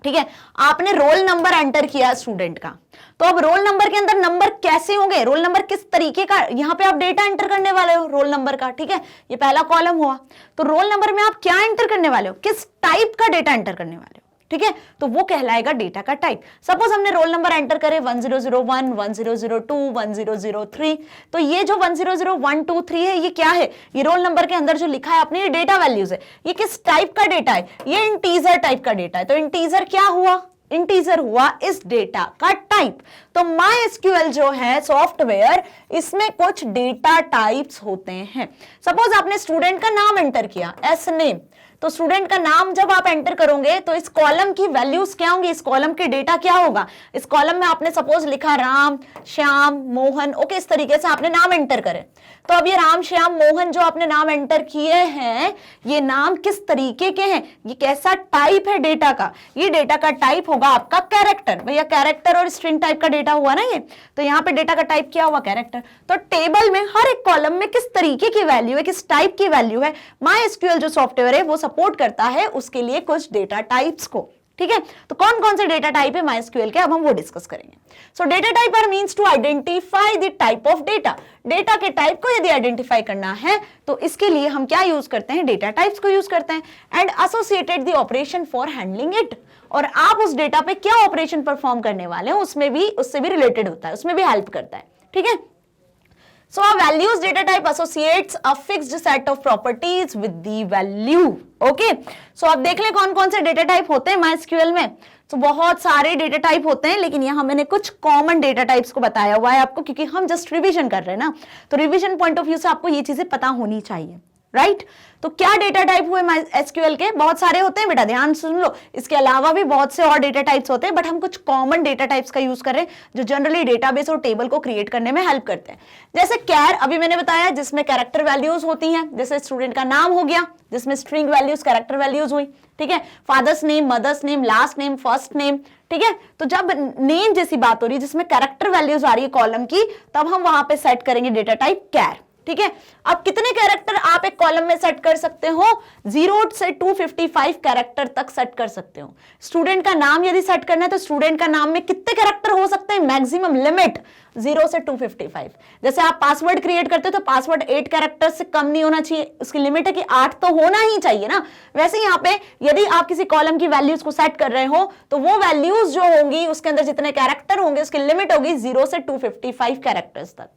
ठीक है, आपने रोल नंबर एंटर किया स्टूडेंट का, तो अब रोल नंबर के अंदर नंबर कैसे होंगे, रोल नंबर किस तरीके का, यहां पे आप डेटा एंटर करने वाले हो रोल नंबर का। ठीक है, ये पहला कॉलम हुआ, तो रोल नंबर में आप क्या एंटर करने वाले हो, किस टाइप का डेटा एंटर करने वाले हो। ठीक है, तो वो कहलाएगा डेटा का टाइप। सपोज हमने रोल नंबर एंटर करे 1001, 1002, 1003, तो ये जो 1001, 2, 3 है, ये क्या है? ये रोल नंबर के अंदर जो लिखा है आपने, ये डेटा वैल्यूज है। ये किस टाइप का डेटा है? ये इंटीजर टाइप का डेटा है। तो इंटीजर क्या हुआ? इंटीजर हुआ इस डेटा का टाइप। तो MySQL जो है सॉफ्टवेयर, इसमें कुछ डेटा टाइप्स होते हैं। सपोज आपने स्टूडेंट का नाम एंटर किया, एस नेम, तो स्टूडेंट का नाम जब आप एंटर करोगे तो इस कॉलम की वैल्यूज क्या होंगी, इस कॉलम के डेटा क्या होगा? इस कॉलम में आपने सपोज लिखा राम, श्याम, मोहन, ओके, इस तरीके से आपने नाम एंटर करे। तो अब ये राम, श्याम, मोहन जो आपने नाम एंटर किए हैं, ये नाम किस तरीके के हैं, ये कैसा टाइप है डेटा का? ये डेटा का टाइप होगा आपका कैरेक्टर। भैया कैरेक्टर और स्ट्रिंग टाइप का डेटा हुआ ना ये, तो यहाँ पे डेटा का टाइप क्या हुआ? कैरेक्टर। तो टेबल में हर एक कॉलम में किस तरीके की वैल्यू है, किस टाइप की वैल्यू है, MySQL जो सॉफ्टवेयर है वो सपोर्ट करता है उसके लिए कुछ डेटा टाइप्स को। ठीक है, तो कौन कौन से डेटा टाइप है MySQL के, अब हम वो डिस्कस करेंगे। So data type are means to identify the type of data. Data के टाइप को यदि आइडेंटिफाई करना है तो इसके लिए हम क्या यूज करते हैं? डेटा टाइप्स को यूज करते हैं। And associated the operation for handling it, और आप उस डेटा पे क्या ऑपरेशन परफॉर्म करने वाले हैं उसमें भी, उससे भी रिलेटेड होता है, उसमें भी हेल्प करता है। ठीक है, so a values data type associates a fixed set of properties with the value. okay, so अब देख ले कौन कौन से डेटा टाइप होते हैं MySQL में। तो बहुत सारे डेटा टाइप होते हैं, लेकिन यहाँ मैंने कुछ कॉमन डेटा टाइप्स को बताया हुआ है आपको, क्योंकि हम जस्ट रिवीजन कर रहे हैं ना, तो रिवीजन पॉइंट ऑफ व्यू से आपको ये चीजें पता होनी चाहिए, राइट। तो क्या डेटा टाइप हुए MySQL के? बहुत सारे होते हैं बेटा, ध्यान सुन लो। इसके अलावा भी बहुत से और डेटा टाइप्स होते हैं, बट हम कुछ कॉमन डेटा टाइप्स का यूज कर रहे हैं जो जनरली डेटाबेस और टेबल को क्रिएट करने में हेल्प करते हैं। जैसे कैर, अभी मैंने बताया, जिसमें कैरेक्टर वैल्यूज होती हैं, जैसे स्टूडेंट का नाम हो गया जिसमें स्ट्रिंग वैल्यूज, कैरेक्टर वैल्यूज हुई। ठीक है, father's name, mother's name, last name, first name. ठीक है, तो जब नेम जैसी बात हो रही है जिसमें कैरेक्टर वैल्यूज आ रही है कॉलम की, तब हम वहां पे सेट करेंगे डेटा टाइप कैर। ठीक है, अब कितने कैरेक्टर आप एक कॉलम में सेट कर सकते हो? 0 से 255 कैरेक्टर तक सेट कर सकते हो। स्टूडेंट का नाम यदि सेट करना है तो स्टूडेंट का नाम में कितने कैरेक्टर हो सकते हैं? मैक्सिमम लिमिट 0 से 255। जैसे आप पासवर्ड क्रिएट करते हो तो पासवर्ड 8 कैरेक्टर से कम नहीं होना चाहिए, उसकी लिमिट है कि 8 तो होना ही चाहिए ना। वैसे यहाँ पे यदि आप किसी कॉलम की वैल्यूज को सेट कर रहे हो तो वो वैल्यूज जो होंगी उसके अंदर जितने कैरेक्टर होंगे उसकी लिमिट होगी 0 से 255 कैरेक्टर्स तक।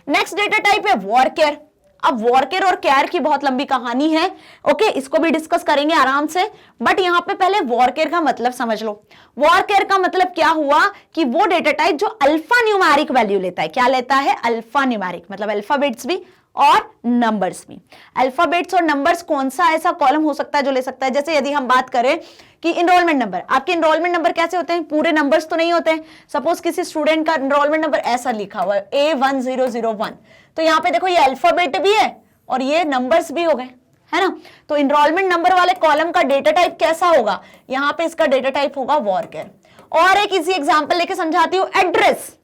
नेक्स्ट डेटा टाइप है वॉरकेर। अब वॉरकेर और कैर की बहुत लंबी कहानी है, ओके, इसको भी डिस्कस करेंगे आराम से, बट यहां पे पहले वॉरकेर का मतलब समझ लो। वॉरकेर का मतलब क्या हुआ कि वो डेटा टाइप जो अल्फा न्यूमेरिक वैल्यू लेता है। क्या लेता है? अल्फा न्यूमेरिक, मतलब अल्फाबेट्स भी और नंबर्स भी। अल्फाबेट्स और नंबर्स कौन सा ऐसा कॉलम हो सकता है जो ले सकता है? जैसे यदि हम बात करें कि इनरोलमेंट नंबर, आपके इनरोलमेंट नंबर कैसे होते हैं? पूरे नंबर्स तो नहीं होते हैं। सपोज किसी स्टूडेंट का इनरोलमेंट नंबर ऐसा लिखा हुआ है A1001, तो यहाँ पे देखो ये अल्फाबेट भी है और ये नंबर्स भी हो गए, है ना। तो इनरोलमेंट नंबर वाले कॉलम का डेटा टाइप कैसा होगा? यहाँ पे इसका डेटा टाइप होगा वॉरकेर। और एक इजी एग्जांपल लेके समझाती हूँ, एड्रेस।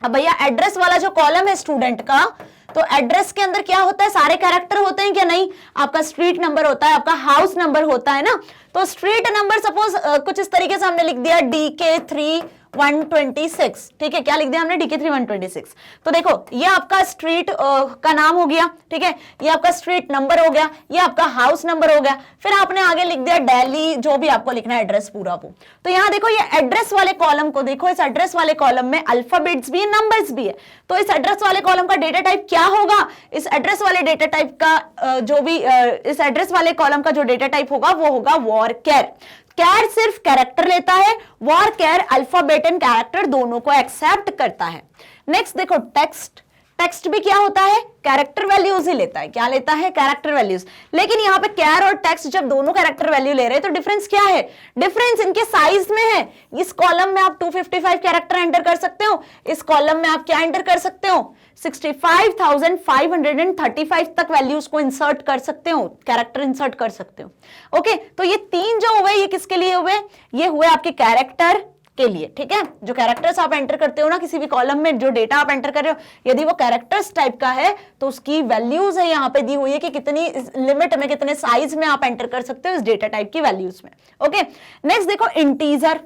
अब भैया एड्रेस वाला जो कॉलम है स्टूडेंट का, तो एड्रेस के अंदर क्या होता है? सारे कैरेक्टर होते हैं क्या? नहीं, आपका स्ट्रीट नंबर होता है, आपका हाउस नंबर होता है ना। तो स्ट्रीट नंबर सपोज कुछ इस तरीके से हमने लिख दिया DK3 126। ठीक है, क्या लिख दिया हमने? DK3 126। तो देखो ये आपका स्ट्रीट का नाम हो गया, ठीक है, ये आपका स्ट्रीट नंबर हो गया, ये आपका हाउस नंबर हो गया, फिर आपने आगे लिख दिया दिल्ली, जो भी आपको लिखना है एड्रेस पूरा वो। तो यहाँ देखो ये एड्रेस वाले कॉलम को देखो, इस एड्रेस वाले कॉलम में अल्फाबेट्स भी है, नंबर्स भी है। तो इस एड्रेस वाले कॉलम का डेटा टाइप क्या होगा? इस एड्रेस वाले डेटा टाइप का जो भी इस एड्रेस वाले कॉलम का जो डेटा टाइप होगा वो होगा वॉरकेर। कैर सिर्फ कैरेक्टर लेता है, वॉरकेर अल्फाबेट एंड कैरेक्टर दोनों को एक्सेप्ट करता है। नेक्स्ट देखो टेक्स्ट। टेक्स्ट भी क्या होता है? कैरेक्टर वैल्यूज ही लेता है। क्या लेता है? Character values. लेकिन यहाँ पे कैर और टेक्स्ट जब दोनों कैरेक्टर वैल्यू ले रहे हैं तो डिफरेंस क्या है? डिफरेंस इनके साइज में है। इस कॉलम में आप 255 कैरेक्टर एंटर कर सकते हो, इस कॉलम में आप क्या एंटर कर सकते हो? 65,535 तक वैल्यूज को इंसर्ट कर सकते हो, कैरेक्टर इंसर्ट कर सकते हो। ओके, तो ये 3 जो हुए ये किसके लिए हुए? ये हुए आपके कैरेक्टर के लिए, ठीक है। जो कैरेक्टर्स आप एंटर करते हो ना किसी भी कॉलम में, जो डेटा आप एंटर कर रहे हो, यदि वो कैरेक्टर्स टाइप का है तो उसकी वैल्यूज है यहाँ पे दी हुई है कि कितनी लिमिट में, कितने साइज में आप एंटर कर सकते हो इस डेटा टाइप की वैल्यूज में। ओके, नेक्स्ट देखो इंटीजर।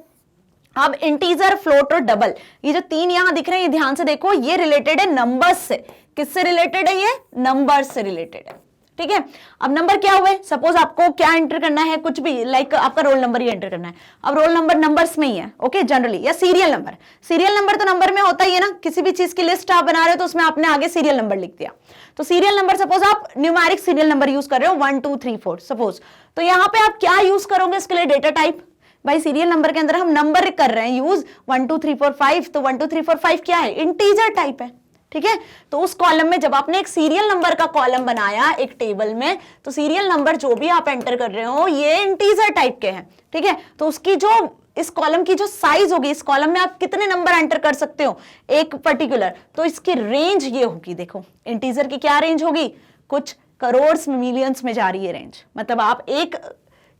अब इंटीजर, फ्लोट और डबल, ये जो 3 यहां दिख रहे हैं ये ध्यान से देखो, ये रिलेटेड है नंबर्स से। किससे रिलेटेड है? ये नंबर्स से रिलेटेड है, ठीक है। अब नंबर क्या हुए? सपोज आपको क्या एंटर करना है, कुछ भी, लाइक आपका रोल नंबर ही एंटर करना है। अब रोल नंबर नंबर्स में ही है, ओके, जनरली, या सीरियल नंबर। सीरियल नंबर तो नंबर में होता ही है ना, किसी भी चीज की लिस्ट आप बना रहे हो तो उसमें आपने आगे सीरियल नंबर लिख दिया। तो सीरियल नंबर, सपोज आप न्यूमेरिक सीरियल नंबर यूज कर रहे हो 1 2 3 4 सपोज, तो यहां पे आप क्या यूज करोगे इसके लिए? Data type. भाई सीरियल नंबर के अंदर हम नंबर कर रहे हैं यूज 1 2 3 4 5, तो 1 2 3 4 5 क्या है? इंटीजर टाइप है, ठीक है। तो उस कॉलम में जब आपने एक सीरियल नंबर का कॉलम बनाया एक टेबल में, तो सीरियल नंबर जो भी आप एंटर कर रहे हो ये इंटीजर टाइप के हैं, ठीक है। तो उसकी जो इस कॉलम की जो साइज होगी, इस कॉलम में आप कितने नंबर एंटर कर सकते हो एक पर्टिकुलर, तो इसकी रेंज ये होगी। देखो इंटीजर की क्या रेंज होगी? कुछ करोड़ में, मिलियंस में जा रही है रेंज, मतलब आप एक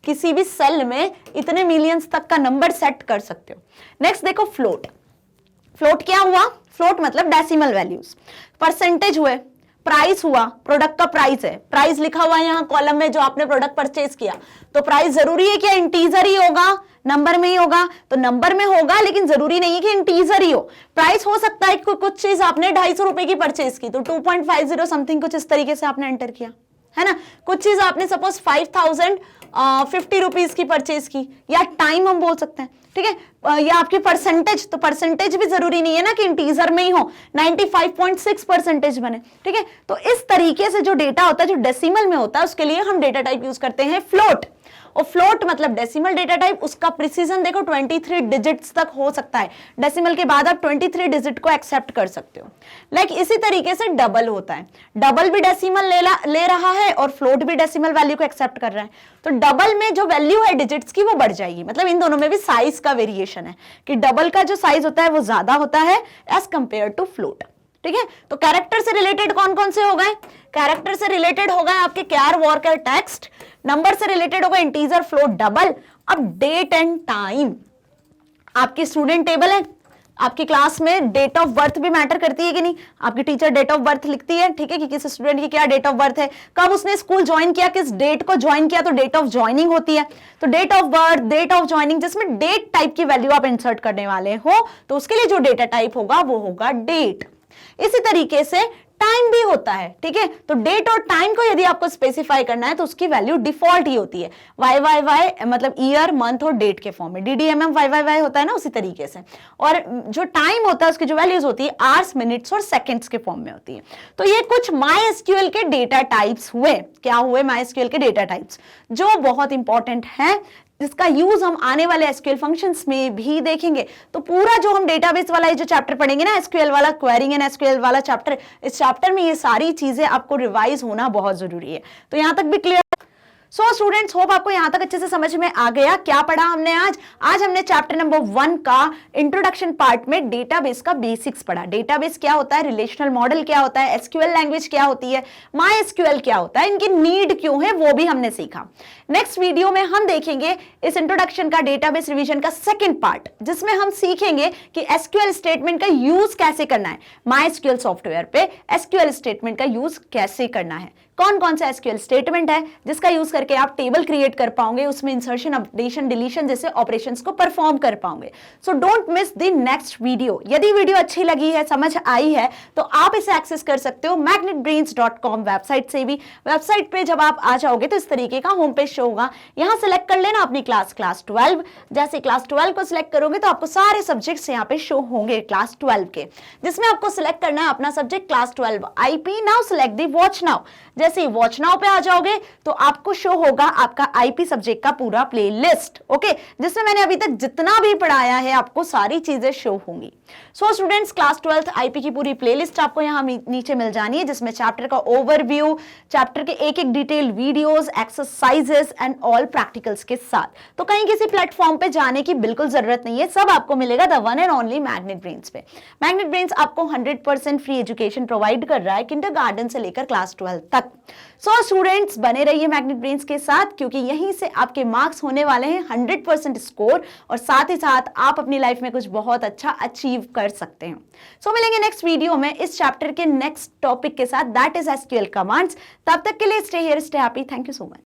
किसी भी सेल में इतने मिलियंस तक का नंबर सेट कर सकते हो। नेक्स्ट देखो फ्लोट। फ्लोट क्या हुआ? फ्लोट मतलब डेसिमल वैल्यूज। परसेंटेज हुए, प्राइस हुआ, प्रोडक्ट का प्राइस है, प्राइस लिखा हुआ है यहाँ कॉलम में जो आपने प्रोडक्ट परचेज किया, तो प्राइस जरूरी है क्या इंटीजर ही होगा, नंबर में ही होगा? तो नंबर में होगा, लेकिन जरूरी नहीं है कि इंटीजर ही हो। प्राइस हो सकता है कुछ चीज आपने 250 रुपए की परचेज की तो 2.50 समथिंग कुछ इस तरीके से आपने एंटर किया, है ना। कुछ चीज आपने सपोज 5050 रुपीज की परचेज की, या टाइम हम बोल सकते हैं, ठीक है, या आपकी परसेंटेज, तो परसेंटेज भी जरूरी नहीं है ना कि इंटीजर में ही हो, 95.6% बने, ठीक है। तो इस तरीके से जो डेटा होता है जो डेसिमल में होता है उसके लिए हम डेटा टाइप यूज करते हैं फ्लोट। और फ्लोट मतलब डेसिमल डेटा टाइप, उसका प्रिसीजन देखो 23 डिजिट्स तक हो सकता है। डेसिमल के बाद आप 23 डिजिट को एक्सेप्ट कर सकते हो। लाइक इसी तरीके से डबल होता है, डबल भी डेसिमल ले रहा है और फ्लोट भी डेसिमल वैल्यू को एक्सेप्ट कर रहा है। तो डबल में जो वैल्यू है डिजिट्स की वो बढ़ जाएगी, मतलब इन दोनों में भी साइज का वेरिएशन है कि डबल का जो साइज होता है वो ज्यादा होता है एज कंपेयर टू फ्लोट, ठीक है। तो कैरेक्टर से रिलेटेड कौन कौन से हो गए? कैरेक्टर से रिलेटेड हो गए आपके क्यार, वॉरकर, टेक्स्ट। नंबर से रिलेटेड होगा इंटीजर, फ्लोट, डबल। अब डेट एंड टाइम, आपकी स्टूडेंट टेबल है, आपकी क्लास में डेट ऑफ बर्थ भी मैटर करती है कि नहीं? आपकी टीचर डेट ऑफ बर्थ लिखती है, ठीक है, कि किस स्टूडेंट की क्या डेट ऑफ बर्थ है, कब उसने स्कूल ज्वाइन किया, किस डेट को ज्वाइन किया, तो डेट ऑफ ज्वाइनिंग होती है। तो date of birth, date of joining, जिसमें डेट टाइप की वैल्यू आप इंसर्ट करने वाले हो तो उसके लिए जो डेटा टाइप होगा वो होगा डेट। इसी तरीके से टाइम भी होता है, ठीक है। तो डेट और टाइम को यदि आपको स्पेसिफाई करना है तो उसकी वैल्यू डिफॉल्ट ही होती है, YYY, मतलब ईयर, मंथ और डेट के फॉर्म में। DDMM YYY होता है ना, उसी तरीके से। और जो टाइम होता है उसकी जो वैल्यूज होती है आवर्स, मिनट्स और सेकंड्स के फॉर्म में होती है। तो ये कुछ MySQL के डेटा टाइप्स हुए। क्या हुए? MySQL के डेटा टाइप्स जो बहुत इंपॉर्टेंट है, जिसका यूज हम आने वाले एसक्यूएल फंक्शंस में भी देखेंगे। तो पूरा जो हम डेटाबेस वाला ये जो चैप्टर पढ़ेंगे ना, एसक्यूएल वाला, क्वेरिंग एंड एसक्यूएल वाला चैप्टर, इस चैप्टर में ये सारी चीजें आपको रिवाइज होना बहुत जरूरी है। तो यहां तक भी क्लियर? सो स्टूडेंट्स, होप आपको यहां तक अच्छे से समझ में आ गया। क्या पढ़ा हमने आज? आज हमने चैप्टर नंबर 1 का इंट्रोडक्शन पार्ट में डेटाबेस का बेसिक्स पढ़ा। डेटाबेस क्या होता है, रिलेशनल मॉडल क्या होता है, एसक्यूएल लैंग्वेज क्या होती है, मायएसक्यूएल क्या होता है, इनकी नीड क्यों है, वो भी हमने सीखा। नेक्स्ट वीडियो में हम देखेंगे इस इंट्रोडक्शन का डेटाबेस रिवीजन का सेकंड पार्ट, जिसमें हम सीखेंगे कि एसक्यूएल स्टेटमेंट का यूज कैसे करना है, मायएसक्यूएल सॉफ्टवेयर पे एसक्यूएल स्टेटमेंट का यूज कैसे करना है, कौन कौन सा एसक्यूएल स्टेटमेंट है जिसका यूज करके आप टेबल क्रिएट कर पाओगे, उसमें इंसर्शन, अपडेशन, डिलीशन जैसे ऑपरेशंस को परफॉर्म कर पाओगे। So don't miss the next video. यदि वीडियो अच्छी लगी है, समझ आई है, तो आप इसे एक्सेस कर सकते हो magnetbrains.com वेबसाइट से भी। वेबसाइट पे जब आप आ जाओगे तो इस तरीके का होम पेज शो होगा। यहां सेलेक्ट कर लेना अपनी क्लास 12। जैसे क्लास 12 को सिलेक्ट करोगे तो आपको सारे सब्जेक्ट्स यहाँ पे शो होंगे क्लास 12 के, जिसमें आपको सिलेक्ट करना है अपना subject class 12 IP। Now select the watch now. जैसे ही वॉच नाउ पे आ जाओगे तो आपको शो होगा आपका आईपी सब्जेक्ट का पूरा प्लेलिस्ट, ओके, जिसमें मैंने अभी तक जितना भी पढ़ाया है आपको सारी चीजें शो होंगी। So students, class 12th IP की पूरी प्लेलिस्ट आपको यहाँ नीचे मिल जानी है, जिसमें चैप्टर का ओवरव्यू, चैप्टर के एक एक detail videos, exercises and all practicals के साथ। तो कहीं किसी प्लेटफॉर्म पे जाने की बिल्कुल जरूरत नहीं है, सब आपको मिलेगा the one and only magnet brains पे। मैग्नेट ब्रेन्स आपको 100% फ्री एजुकेशन प्रोवाइड कर रहा है किंडरगार्टन से लेकर क्लास 12 तक। सो स्टूडेंट्स, बने रहिए मैग्नेट ब्रेन्स के साथ, क्योंकि यहीं से आपके मार्क्स होने वाले हैं 100% स्कोर, और साथ ही साथ आप अपनी लाइफ में कुछ बहुत अच्छा अचीव कर सकते हैं। सो मिलेंगे नेक्स्ट वीडियो में इस चैप्टर के नेक्स्ट टॉपिक के साथ, दैट इज एसक्यूएल कमांड्स। तब तक के लिए stay here, stay happy, thank you so much.